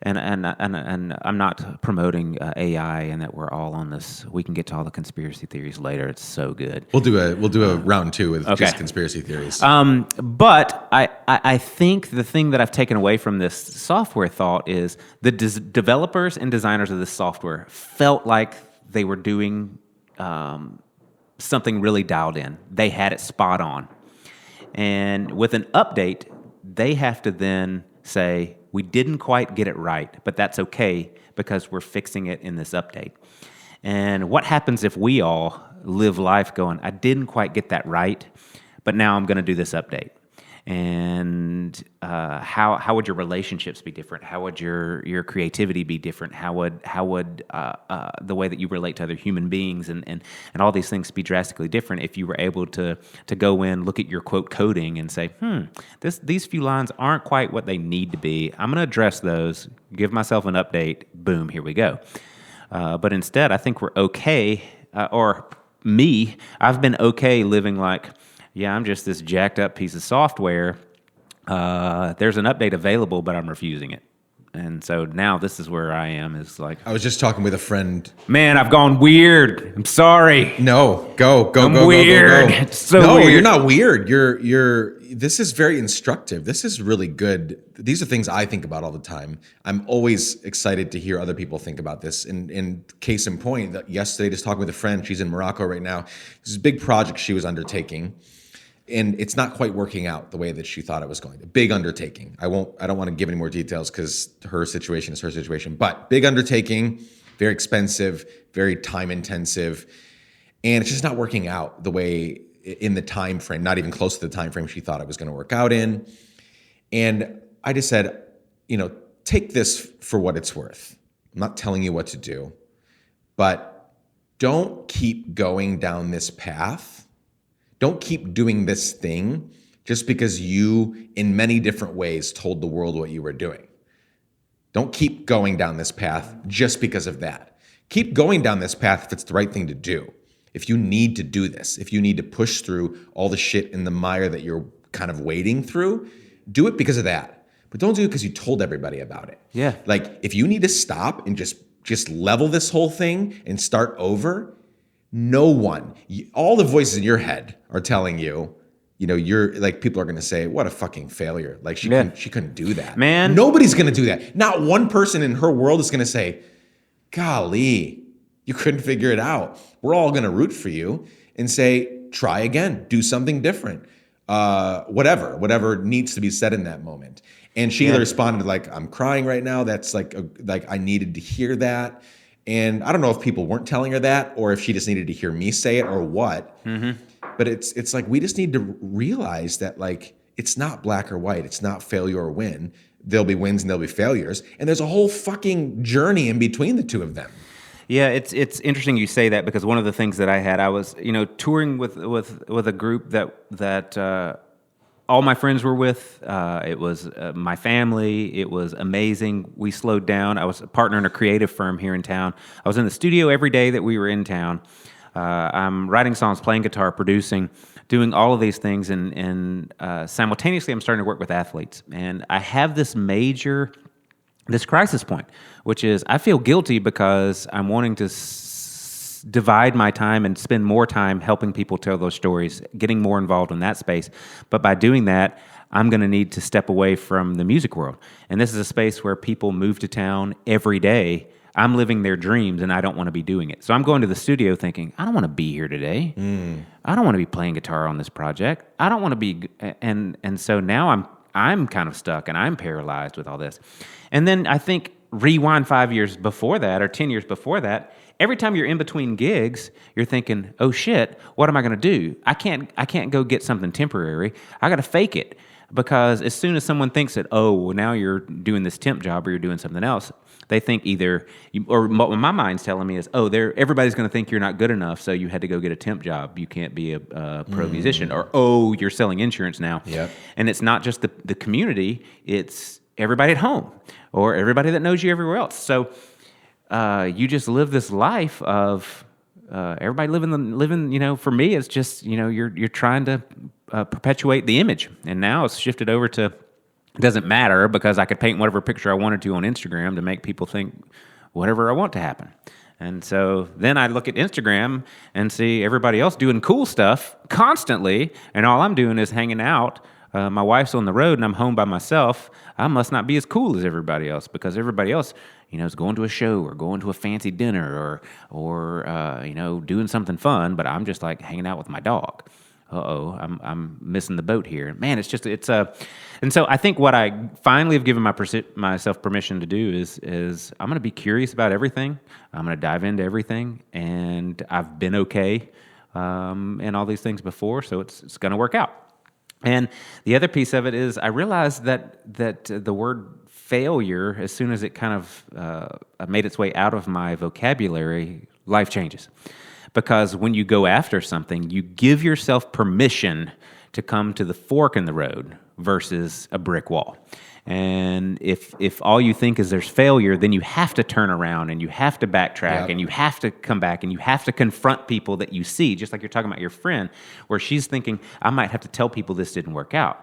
[SPEAKER 1] And I'm not promoting AI and that we're all on this. We can get to all the conspiracy theories later. It's so good.
[SPEAKER 2] We'll do a round 2 with just conspiracy theories.
[SPEAKER 1] But I think the thing that I've taken away from this software thought is the developers and designers of this software felt like they were doing something really dialed in. They had it spot on. And with an update, they have to then say, we didn't quite get it right, but that's okay because we're fixing it in this update. And what happens if we all live life going, I didn't quite get that right, but now I'm going to do this update? And how would your relationships be different? How would your creativity be different? How would the way that you relate to other human beings and all these things be drastically different if you were able to go in, look at your quote coding and say, these few lines aren't quite what they need to be. I'm going to address those, give myself an update, boom, here we go. But instead, I think we're okay, I've been okay living like, yeah, I'm just this jacked up piece of software. There's an update available, but I'm refusing it. And so now this is where I am. Is like
[SPEAKER 2] I was just talking with a friend.
[SPEAKER 1] Man, I've gone weird. I'm sorry.
[SPEAKER 2] No, go. I'm
[SPEAKER 1] weird. It's so
[SPEAKER 2] no,
[SPEAKER 1] weird.
[SPEAKER 2] You're not weird. You're. This is very instructive. This is really good. These are things I think about all the time. I'm always excited to hear other people think about this. And case in point, yesterday, just talking with a friend. She's in Morocco right now. This is a big project she was undertaking. And it's not quite working out the way that she thought it was going. A big undertaking. I don't want to give any more details because her situation is her situation. But big undertaking, very expensive, very time intensive, and it's just not working out the way in the time frame. Not even close to the time frame she thought it was going to work out in. And I just said, take this for what it's worth. I'm not telling you what to do, but don't keep going down this path. Don't keep doing this thing just because you, in many different ways, told the world what you were doing. Don't keep going down this path just because of that. Keep going down this path if it's the right thing to do. If you need to do this, if you need to push through all the shit in the mire that you're kind of wading through, do it because of that. But don't do it because you told everybody about it.
[SPEAKER 1] Yeah.
[SPEAKER 2] Like, if you need to stop and just level this whole thing and start over, no one, all the voices in your head are telling you, you're like, people are going to say, what a fucking failure. Like she couldn't do that.
[SPEAKER 1] Man.
[SPEAKER 2] Nobody's going to do that. Not one person in her world is going to say, golly, you couldn't figure it out. We're all going to root for you and say, try again, do something different. Whatever needs to be said in that moment. And she either responded like, I'm crying right now. That's like I needed to hear that. And I don't know if people weren't telling her that or if she just needed to hear me say it or what. Mm-hmm. But it's like we just need to realize that like it's not black or white. It's not failure or win. There'll be wins and there'll be failures. And there's a whole fucking journey in between the two of them.
[SPEAKER 1] Yeah, it's interesting you say that because one of the things that I had, I was touring with a group that all my friends were with. It was my family. It was amazing. We slowed down. I was a partner in a creative firm here in town. I was in the studio every day that we were in town. I'm writing songs, playing guitar, producing, doing all of these things. And simultaneously, I'm starting to work with athletes. And I have this crisis point, which is I feel guilty because I'm wanting to divide my time and spend more time helping people tell those stories, getting more involved in that space. But by doing that, I'm going to need to step away from the music world. And this is a space where people move to town every day. I'm living their dreams, and I don't want to be doing it. So I'm going to the studio thinking, I don't want to be here today. I don't want to be playing guitar on this project. I don't want to be, and so now I'm kind of stuck, and I'm paralyzed with all this. And then I think rewind 5 years before that or 10 years before that, every time you're in between gigs, you're thinking, oh shit, what am I going to do? I can't go get something temporary. I got to fake it, because as soon as someone thinks that, oh, well, now you're doing this temp job or you're doing something else, they think or what my mind's telling me is, oh, everybody's going to think you're not good enough, so you had to go get a temp job. You can't be a pro musician. Or, oh, you're selling insurance now.
[SPEAKER 2] Yep.
[SPEAKER 1] And it's not just the community, it's everybody at home or everybody that knows you everywhere else. So you just live this life of everybody living. For me, it's just you're trying to perpetuate the image, and now it's shifted over to it doesn't matter, because I could paint whatever picture I wanted to on Instagram to make people think whatever I want to happen. And so then I look at Instagram and see everybody else doing cool stuff constantly, and all I'm doing is hanging out. My wife's on the road and I'm home by myself. I must not be as cool as everybody else, because everybody else, is going to a show or going to a fancy dinner or doing something fun, but I'm just like hanging out with my dog. I'm missing the boat here. Man, and so I think what I finally have given myself permission to do is I'm going to be curious about everything. I'm going to dive into everything, and I've been okay in all these things before, so it's going to work out. And the other piece of it is I realized that the word failure, as soon as it kind of made its way out of my vocabulary, life changes. Because when you go after something, you give yourself permission to come to the fork in the road versus a brick wall. And if all you think is there's failure, then you have to turn around and you have to backtrack. Yep. And you have to come back and you have to confront people that you see, just like you're talking about your friend, where she's thinking, I might have to tell people this didn't work out.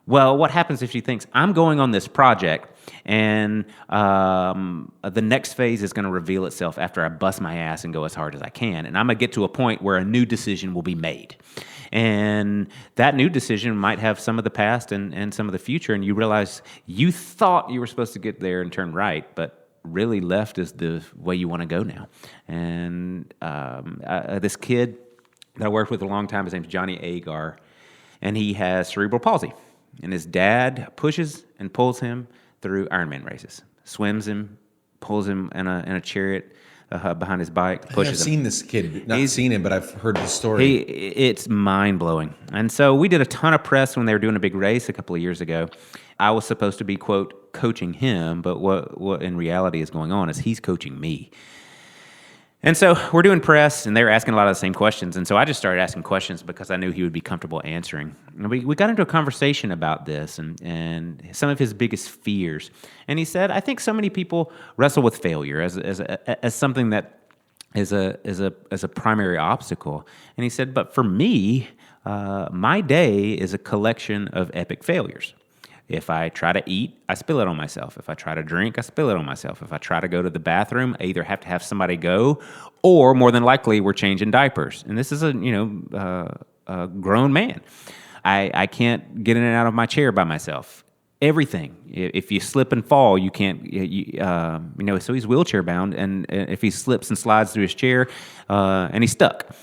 [SPEAKER 1] Well, what happens if she thinks, I'm going on this project and the next phase is going to reveal itself after I bust my ass and go as hard as I can, and I'm going to get to a point where a new decision will be made. And that new decision might have some of the past and some of the future, and you realize you thought you were supposed to get there and turn right, but really left is the way you want to go now. And this kid that I worked with a long time, his name's Johnny Agar, and he has cerebral palsy. And his dad pushes and pulls him through Ironman races, swims him, pulls him in a chariot behind his bike, pushes him.
[SPEAKER 2] I've seen this kid, not seen him, but I've heard the story.
[SPEAKER 1] It's mind-blowing. And so we did a ton of press when they were doing a big race a couple of years ago. I was supposed to be, quote, coaching him, but what in reality is going on is he's coaching me. And so we're doing press, and they were asking a lot of the same questions. And so I just started asking questions because I knew he would be comfortable answering. And we got into a conversation about this and some of his biggest fears. And he said, I think so many people wrestle with failure as something that is a primary obstacle. And he said, but for me, my day is a collection of epic failures. If I try to eat, I spill it on myself. If I try to drink, I spill it on myself. If I try to go to the bathroom, I either have to have somebody go, or more than likely, we're changing diapers. And this is a grown man. I can't get in and out of my chair by myself. Everything. If you slip and fall, you can't. So he's wheelchair bound, and if he slips and slides through his chair, and he's stuck.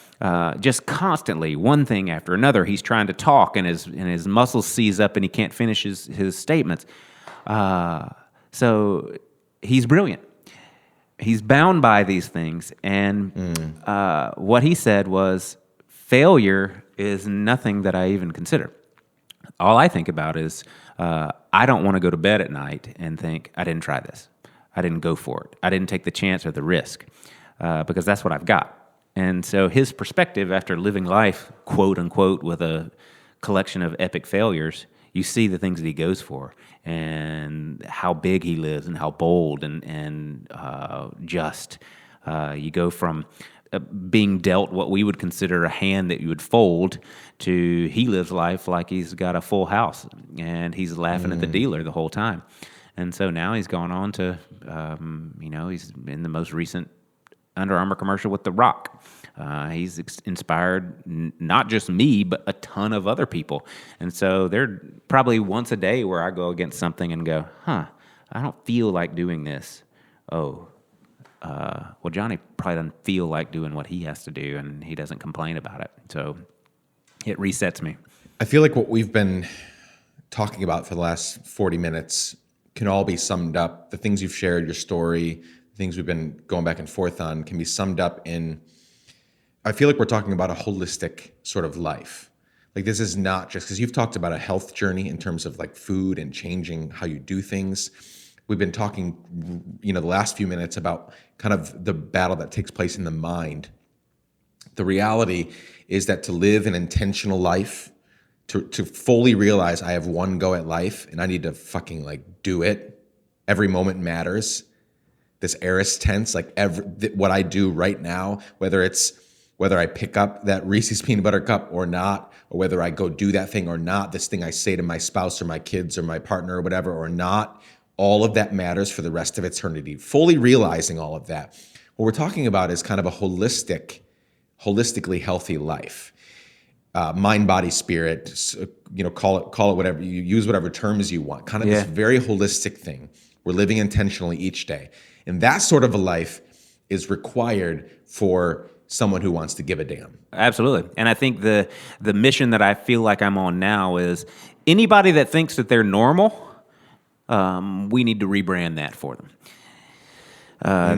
[SPEAKER 1] Just constantly, one thing after another, he's trying to talk, and his muscles seize up, and he can't finish his statements. So he's brilliant. He's bound by these things, and what he said was, failure is nothing that I even consider. All I think about is I don't want to go to bed at night and think, I didn't try this. I didn't go for it. I didn't take the chance or the risk, because that's what I've got. And so his perspective, after living life, quote unquote, with a collection of epic failures, you see the things that he goes for and how big he lives and how bold and just. You go from being dealt what we would consider a hand that you would fold to he lives life like he's got a full house and he's laughing at the dealer the whole time. And so now he's gone on to, he's in the most recent Under Armour commercial with The Rock. He's inspired not just me, but a ton of other people. And so there probably once a day where I go against something and go, I don't feel like doing this. Well, Johnny probably doesn't feel like doing what he has to do, and he doesn't complain about it. So it resets me.
[SPEAKER 2] I feel like what we've been talking about for the last 40 minutes can all be summed up. The things you've shared, your story, the things we've been going back and forth on can be summed up in, I feel like we're talking about a holistic sort of life. Like this is not just, because you've talked about a health journey in terms of like food and changing how you do things. We've been talking, the last few minutes about kind of the battle that takes place in the mind. The reality is that to live an intentional life, to fully realize I have one go at life and I need to fucking like do it. Every moment matters. This heiress tense, like what I do right now, whether I pick up that Reese's peanut butter cup or not, or whether I go do that thing or not, this thing I say to my spouse or my kids or my partner or whatever or not, all of that matters for the rest of eternity. Fully realizing all of that. What we're talking about is kind of a holistically healthy life. Mind, body, spirit, call it whatever, you use whatever terms you want. Kind of this very holistic thing. We're living intentionally each day. And that sort of a life is required for someone who wants to give a damn.
[SPEAKER 1] Absolutely. And I think the mission that I feel like I'm on now is anybody that thinks that they're normal, we need to rebrand that for them.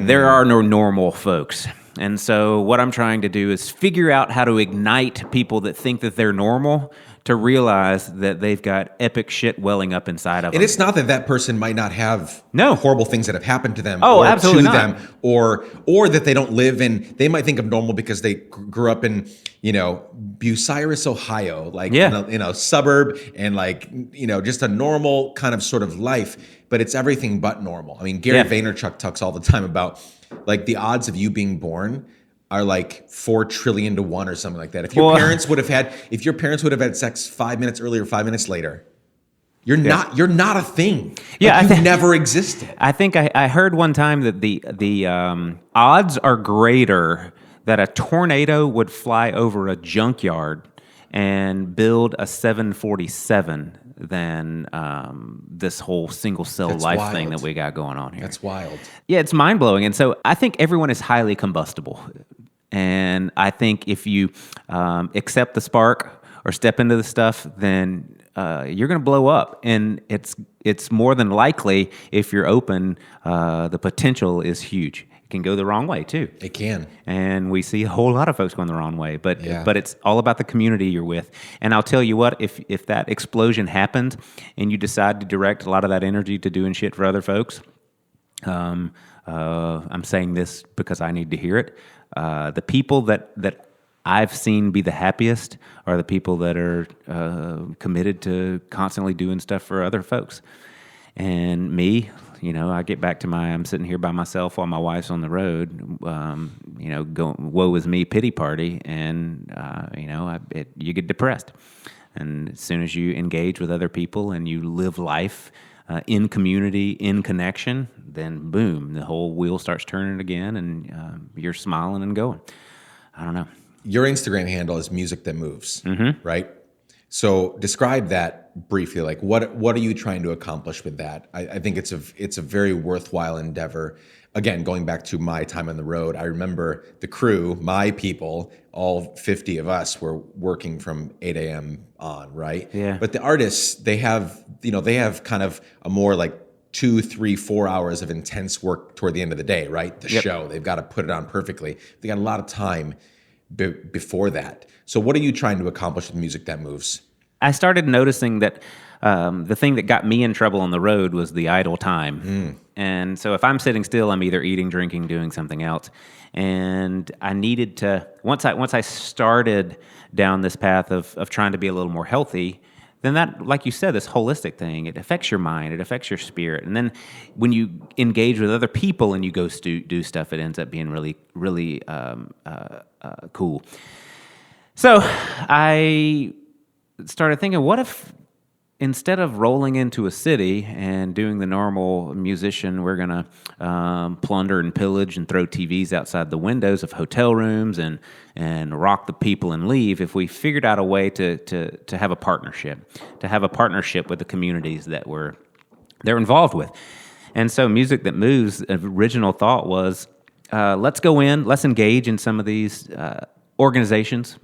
[SPEAKER 1] There are no normal folks. And so what I'm trying to do is figure out how to ignite people that think that they're normal to realize that they've got epic shit welling up inside of them.
[SPEAKER 2] And it's not that person might not have horrible things that have happened to them
[SPEAKER 1] or
[SPEAKER 2] absolutely
[SPEAKER 1] to
[SPEAKER 2] them or that they don't live in, they might think of normal because they grew up in, Bucyrus, Ohio, like in a suburb and like, just a normal kind of sort of life, but it's everything but normal. I mean, Gary Vaynerchuk talks all the time about like the odds of you being born are like 4 trillion to 1 or something like that. If your parents would have had sex 5 minutes earlier, 5 minutes later, you're not a thing. Like you've never existed.
[SPEAKER 1] I think I heard one time that the odds are greater that a tornado would fly over a junkyard and build a 747 than this whole single cell life thing that we got going on here.
[SPEAKER 2] That's wild.
[SPEAKER 1] Yeah, it's mind blowing. And so I think everyone is highly combustible. And I think if you accept the spark or step into the stuff, then you're going to blow up. And it's more than likely, if you're open, the potential is huge. It can go the wrong way too.
[SPEAKER 2] It can.
[SPEAKER 1] And we see a whole lot of folks going the wrong way. But it's all about the community you're with. And I'll tell you what, if that explosion happened and you decide to direct a lot of that energy to doing shit for other folks, I'm saying this because I need to hear it. The people that I've seen be the happiest are the people that are committed to constantly doing stuff for other folks. And me, I get back to I'm sitting here by myself while my wife's on the road, going, woe is me, pity party. And, you get depressed. And as soon as you engage with other people and you live life in community, in connection, then boom, the whole wheel starts turning again and you're smiling and going. I don't know.
[SPEAKER 2] Your Instagram handle is Music That Moves, right? So describe that briefly. Like, what are you trying to accomplish with that? I think it's a very worthwhile endeavor. Again, going back to my time on the road, I remember the crew, my people, all 50 of us were working from 8 a.m. on, right?
[SPEAKER 1] Yeah.
[SPEAKER 2] But the artists, they have kind of a more like 2, 3, 4 hours of intense work toward the end of the day, right? The show, they've got to put it on perfectly. They got a lot of time before that. So what are you trying to accomplish with Music That Moves?
[SPEAKER 1] I started noticing that the thing that got me in trouble on the road was the idle time. And so if I'm sitting still, I'm either eating, drinking, doing something else. And I needed to, once I started down this path of trying to be a little more healthy, then that, like you said, this holistic thing, it affects your mind, it affects your spirit. And then when you engage with other people and you go do stuff, it ends up being really, really cool. So I started thinking, what if instead of rolling into a city and doing the normal musician, we're going to plunder and pillage and throw TVs outside the windows of hotel rooms and rock the people and leave, if we figured out a way to have a partnership with the communities that they're involved with. And so Music That Moves' original thought was, let's go in, let's engage in some of these organizations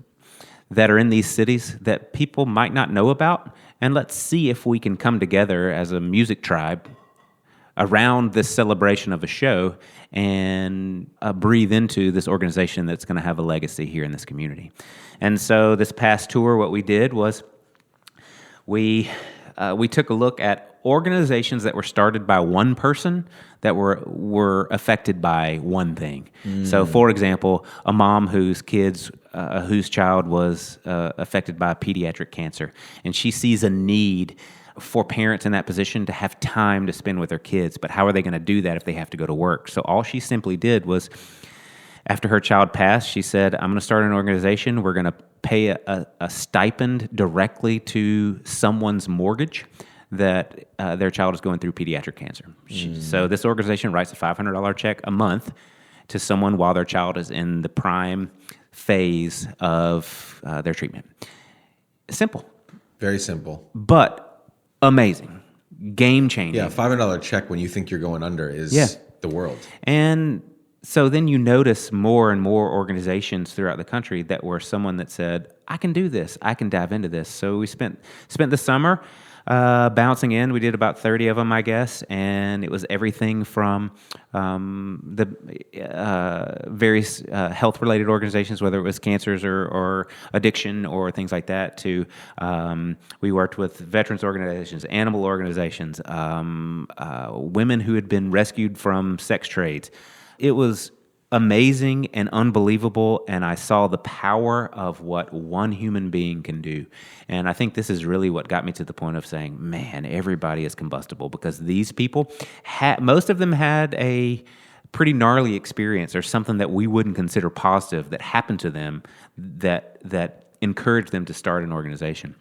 [SPEAKER 1] that are in these cities that people might not know about, and let's see if we can come together as a music tribe around this celebration of a show and breathe into this organization that's going to have a legacy here in this community. And so this past tour, what we did was we took a look at organizations that were started by one person that were affected by one thing. So, for example, a mom whose child was affected by pediatric cancer, and she sees a need for parents in that position to have time to spend with their kids. But how are they going to do that if they have to go to work? So all she simply did was, after her child passed, she said, I'm going to start an organization. We're going to pay a stipend directly to someone's mortgage that their child is going through pediatric cancer. So this organization writes a $500 check a month to someone while their child is in the prime phase of their treatment. Simple.
[SPEAKER 2] Very simple.
[SPEAKER 1] But amazing. Game-changing.
[SPEAKER 2] Yeah, $500 check when you think you're going under is the world.
[SPEAKER 1] And so then you notice more and more organizations throughout the country that were someone that said, I can do this. I can dive into this. So we spent the summer bouncing in. We did about 30 of them, I guess, and it was everything from the various health-related organizations, whether it was cancers or addiction or things like that, to we worked with veterans organizations, animal organizations, women who had been rescued from sex trades. It was amazing and unbelievable, and I saw the power of what one human being can do. And I think this is really what got me to the point of saying, man, everybody is combustible, because these people, most of them had a pretty gnarly experience or something that we wouldn't consider positive that happened to them that encouraged them to start an organization.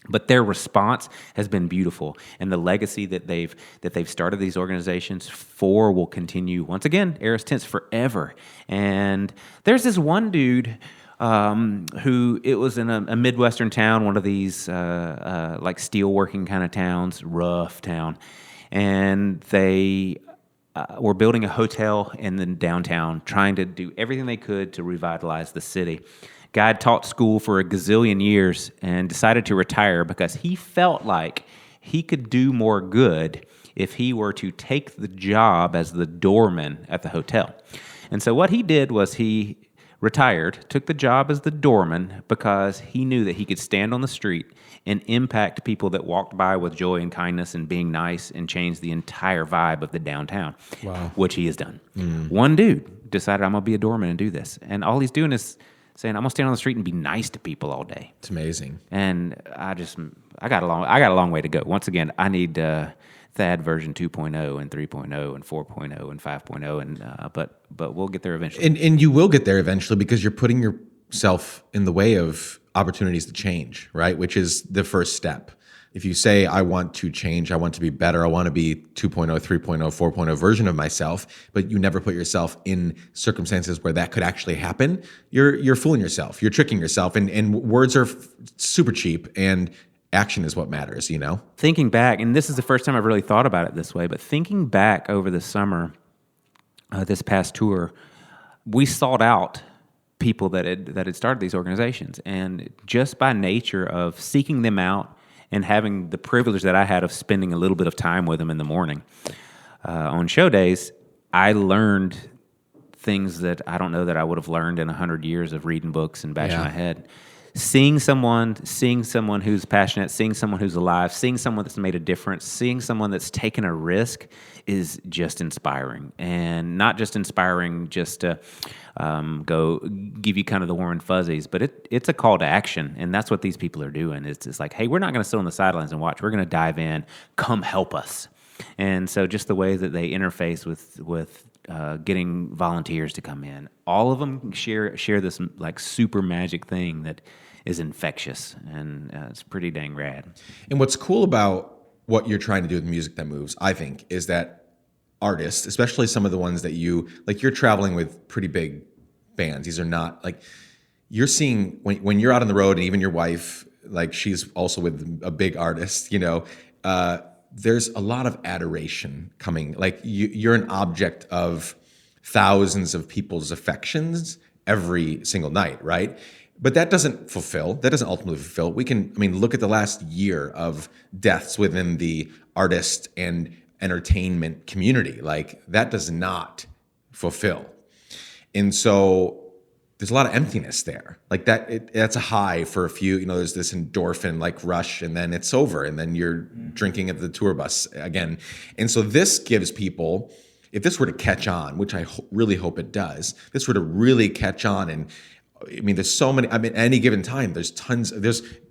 [SPEAKER 1] But their response has been beautiful, and the legacy that they've started these organizations for will continue. Once again, heiress tense forever. And there's this one dude who, it was in a Midwestern town, one of these like steelworking kind of towns, rough town, and they were building a hotel in the downtown, trying to do everything they could to revitalize the city. Guy had taught school for a gazillion years and decided to retire because he felt like he could do more good if he were to take the job as the doorman at the hotel. And so what he did was he retired, took the job as the doorman because he knew that he could stand on the street and impact people that walked by with joy and kindness and being nice and change the entire vibe of the downtown, which he has done. One dude decided, I'm going to be a doorman and do this. And all he's doing is saying, I'm gonna stand on the street and be nice to people all day.
[SPEAKER 2] It's amazing.
[SPEAKER 1] And I got a long way to go. Once again, I need Thad version 2.0 and 3.0 and 4.0 and 5.0, and but we'll get there eventually.
[SPEAKER 2] And you will get there eventually, because you're putting yourself in the way of opportunities to change, right? Which is the first step. If you say, I want to change, I want to be better, I want to be 2.0, 3.0, 4.0 version of myself, but you never put yourself in circumstances where that could actually happen, you're fooling yourself. You're tricking yourself. And words are super cheap, and action is what matters, you know?
[SPEAKER 1] Thinking back, and this is the first time I've really thought about it this way, but thinking back over the summer, this past tour, we sought out people that had started these organizations. And just by nature of seeking them out, and having the privilege that I had of spending a little bit of time with them in the morning on show days, I learned things that I don't know that I would have learned in 100 years of reading books and bashing my head. Seeing someone who's passionate, seeing someone who's alive, seeing someone that's made a difference, seeing someone that's taken a risk is just inspiring. And not just inspiring just to go give you kind of the warm and fuzzies, but it's a call to action. And that's what these people are doing. It's like, hey, we're not going to sit on the sidelines and watch. We're going to dive in. Come help us. And so just the way that they interface with getting volunteers to come in, all of them share this like super magic thing that is infectious, and it's pretty dang rad.
[SPEAKER 2] And what's cool about what you're trying to do with Music That Moves, I think, is that artists, especially some of the ones that you're traveling with pretty big bands. These are not like, you're seeing when you're out on the road, and even your wife, like, she's also with a big artist, you know, there's a lot of adoration coming. Like, you're an object of thousands of people's affections every single night, right? But that doesn't ultimately fulfill. Look at the last year of deaths within the artist and entertainment community. Like that does not fulfill. And so there's a lot of emptiness there. Like that's a high for a few, there's this endorphin like rush, and then it's over, and then you're drinking at the tour bus again. And so this gives people, if this were to catch on, which I really hope it does, this were to really catch on. And I mean, there's so many, at any given time, there's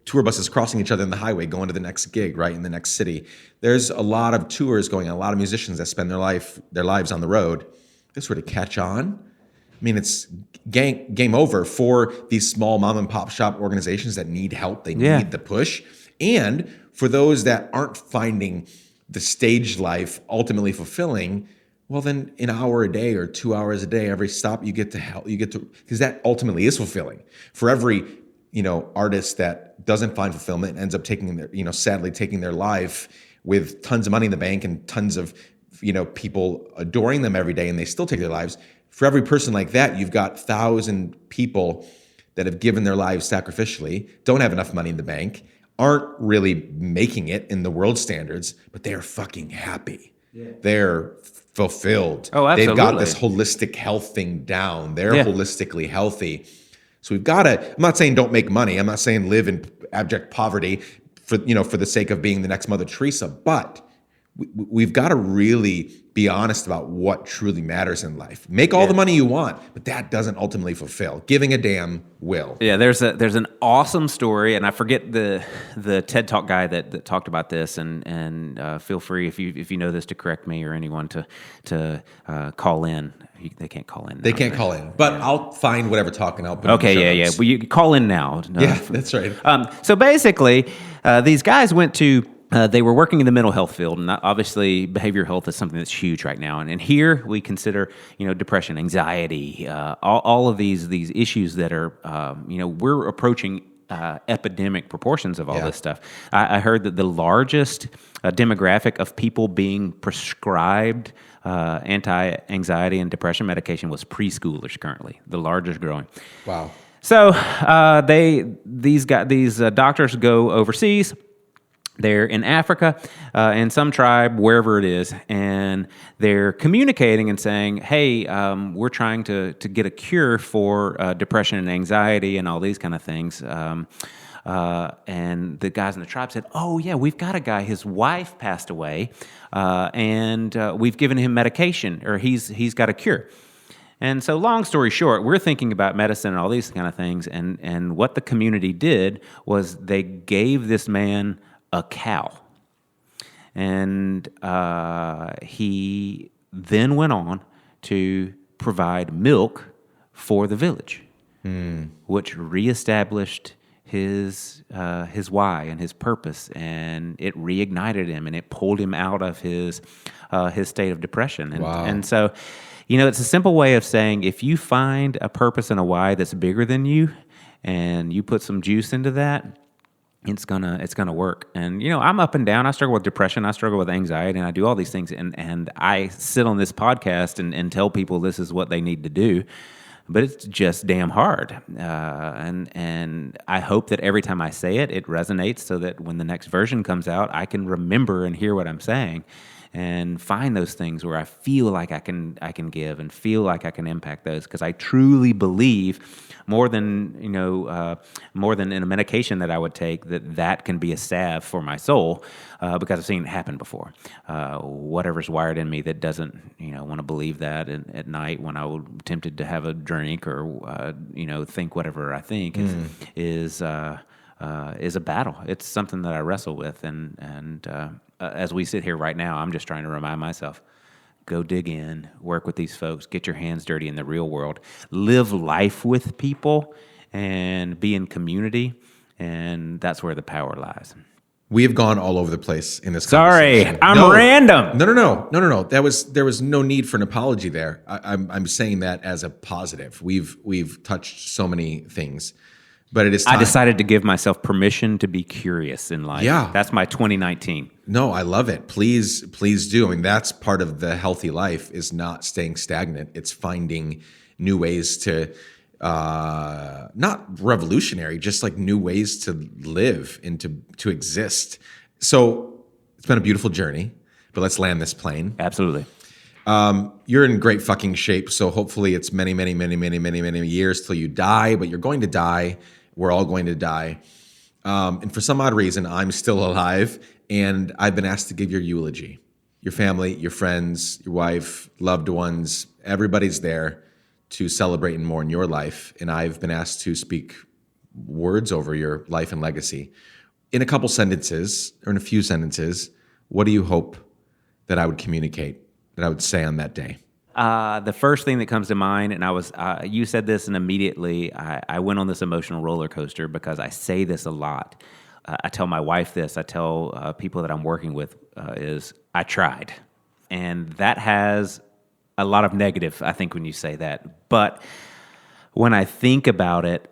[SPEAKER 2] tour buses crossing each other in the highway, going to the next gig, right, in the next city. There's a lot of tours going on, a lot of musicians that spend their lives on the road. If this were to catch on, I mean, it's game over for these small mom and pop shop organizations that need help. They need the push. And for those that aren't finding the stage life ultimately fulfilling, well, then an hour a day or 2 hours a day, every stop you get to help, because that ultimately is fulfilling. For every, artist that doesn't find fulfillment and ends up sadly taking their life with tons of money in the bank and tons of, people adoring them every day, and they still take their lives. For every person like that, you've got 1,000 people that have given their lives sacrificially, don't have enough money in the bank, aren't really making it in the world standards, but they're fucking happy. Yeah. They're fulfilled.
[SPEAKER 1] Oh, absolutely.
[SPEAKER 2] They've got this holistic health thing down. They're holistically healthy. So we've got to, I'm not saying don't make money. I'm not saying live in abject poverty for the sake of being the next Mother Teresa, but we've got to really be honest about what truly matters in life. Make all the money you want, but that doesn't ultimately fulfill. Giving a damn will.
[SPEAKER 1] Yeah, there's an awesome story, and I forget the TED Talk guy that talked about this. And feel free if you know this to correct me or anyone to call in. They can't call in.
[SPEAKER 2] They can't call in, but I'll find whatever talk and I'll put.
[SPEAKER 1] Okay, yeah. Well, you call in now.
[SPEAKER 2] Yeah, that's right.
[SPEAKER 1] So basically, these guys went to. They were working in the mental health field, and obviously behavioral health is something that's huge right now. And here we consider, depression, anxiety, all of these issues that are, we're approaching epidemic proportions of all this stuff. I heard that the largest demographic of people being prescribed anti-anxiety and depression medication was preschoolers currently, the largest growing.
[SPEAKER 2] Wow.
[SPEAKER 1] So these doctors go overseas. They're in Africa, in some tribe, wherever it is, and they're communicating and saying, hey, we're trying to get a cure for depression and anxiety and all these kind of things. And the guys in the tribe said, oh, yeah, we've got a guy. His wife passed away, and we've given him medication, or he's got a cure. And so long story short, we're thinking about medicine and all these kind of things, and what the community did was they gave this man a cow. And he then went on to provide milk for the village, which reestablished his why and his purpose, and it reignited him, and it pulled him out of his state of depression. And, and so, it's a simple way of saying if you find a purpose and a why that's bigger than you, and you put some juice into that, it's gonna work. And I'm up and down. I struggle with depression. I struggle with anxiety, and I do all these things. And I sit on this podcast and tell people this is what they need to do, but it's just damn hard. And I hope that every time I say it, it resonates, so that when the next version comes out, I can remember and hear what I'm saying, and find those things where I feel like I can give and feel like I can impact those, because I truly believe more than in a medication that I would take, that can be a salve for my soul, because I've seen it happen before. Whatever's wired in me that doesn't want to believe that at night when I'm tempted to have a drink or think whatever I think is a battle. It's something that I wrestle with, and as we sit here right now, I'm just trying to remind myself, go dig in, work with these folks, get your hands dirty in the real world, live life with people, and be in community, and that's where the power lies.
[SPEAKER 2] We have gone all over the place in this
[SPEAKER 1] Sorry,
[SPEAKER 2] conversation.
[SPEAKER 1] I'm random.
[SPEAKER 2] No. There was no need for an apology there. I'm saying that as a positive. We've touched so many things. But it is time.
[SPEAKER 1] I decided to give myself permission to be curious in life.
[SPEAKER 2] Yeah.
[SPEAKER 1] That's my 2019.
[SPEAKER 2] No, I love it. Please do. I mean, that's part of the healthy life, is not staying stagnant. It's finding new ways to, not revolutionary, just like new ways to live and to exist. So it's been a beautiful journey. but let's land this plane.
[SPEAKER 1] Absolutely.
[SPEAKER 2] You're in great fucking shape, so hopefully it's many, many, many, many, many, many years till you die, but you're going to die. We're all going to die. And for some odd reason, I'm still alive, and I've been asked to give your eulogy. Your family, your friends, your wife, loved ones, everybody's there to celebrate and mourn your life, and I've been asked to speak words over your life and legacy. In a couple sentences, or in a few sentences, what do you hope that I would communicate, that I would say on that day?
[SPEAKER 1] The first thing that comes to mind, and you said this, and immediately I went on this emotional roller coaster because I say this a lot. I tell my wife this, I tell people that I'm working with, is I tried. And that has a lot of negative, I think, when you say that. But when I think about it,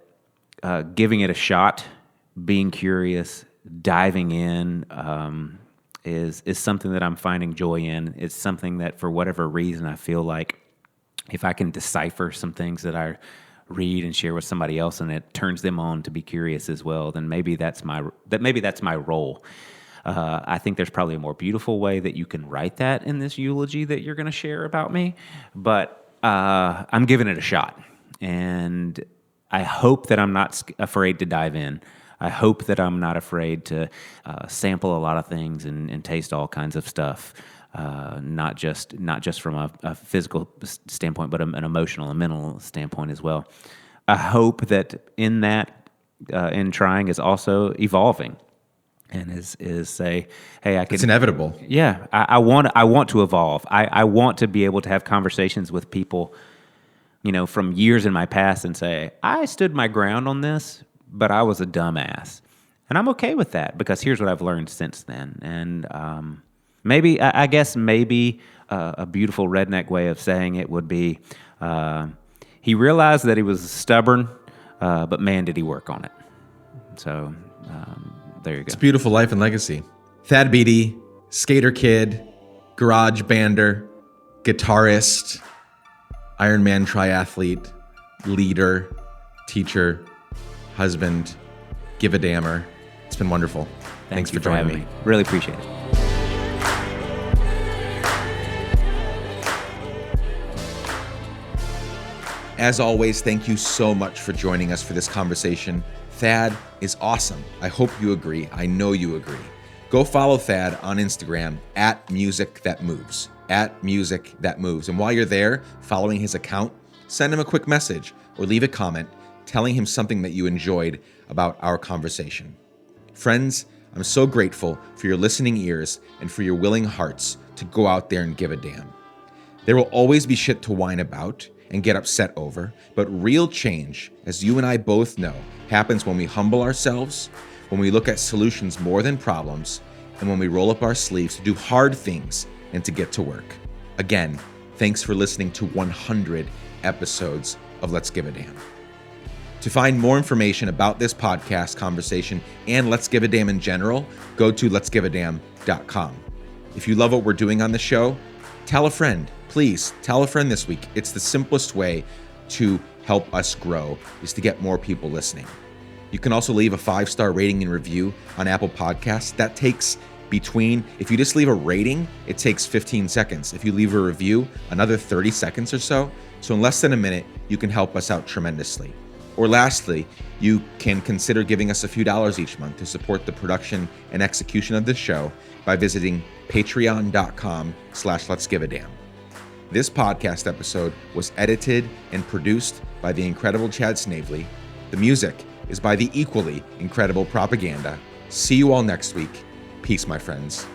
[SPEAKER 1] giving it a shot, being curious, diving in, is something that I'm finding joy in. It's something that, for whatever reason, I feel like if I can decipher some things that I read and share with somebody else, and it turns them on to be curious as well, then maybe that's my role. I think there's probably a more beautiful way that you can write that in this eulogy that you're going to share about me, but I'm giving it a shot, and I hope that I'm not afraid to dive in. I hope that I'm not afraid to sample a lot of things and taste all kinds of stuff, not just from a physical standpoint, but an emotional and mental standpoint as well. I hope that in that, in trying, is also evolving, and is say, hey, I can.
[SPEAKER 2] It's inevitable.
[SPEAKER 1] Yeah, I want to evolve. I want to be able to have conversations with people, from years in my past, and say, I stood my ground on this, but I was a dumbass. And I'm okay with that, because here's what I've learned since then. And maybe a beautiful redneck way of saying it would be, he realized that he was stubborn, but man, did he work on it. So there you go.
[SPEAKER 2] It's a beautiful life and legacy. Thad Beaty, skater kid, garage bander, guitarist, Ironman triathlete, leader, teacher, husband, give a dammer. It's been wonderful. Thanks for joining me.
[SPEAKER 1] Really appreciate it.
[SPEAKER 2] As always, thank you so much for joining us for this conversation. Thad is awesome. I hope you agree. I know you agree. Go follow Thad on Instagram @musicthatmoves. @musicthatmoves. And while you're there, following his account, send him a quick message or leave a comment telling him something that you enjoyed about our conversation. Friends, I'm so grateful for your listening ears and for your willing hearts to go out there and give a damn. There will always be shit to whine about and get upset over, but real change, as you and I both know, happens when we humble ourselves, when we look at solutions more than problems, and when we roll up our sleeves to do hard things and to get to work. Again, thanks for listening to 100 episodes of Let's Give a Damn. To find more information about this podcast conversation and Let's Give a Damn in general, go to letsgiveadamn.com. If you love what we're doing on the show, tell a friend. Please tell a friend this week. It's the simplest way to help us grow, is to get more people listening. You can also leave a 5-star rating and review on Apple Podcasts. That takes if you just leave a rating, it takes 15 seconds. If you leave a review, another 30 seconds or so. So in less than a minute, you can help us out tremendously. Or lastly, you can consider giving us a few dollars each month to support the production and execution of this show by visiting patreon.com/letsgiveadamn. This podcast episode was edited and produced by the incredible Chad Snavely. The music is by the equally incredible Propaganda. See you all next week. Peace, my friends.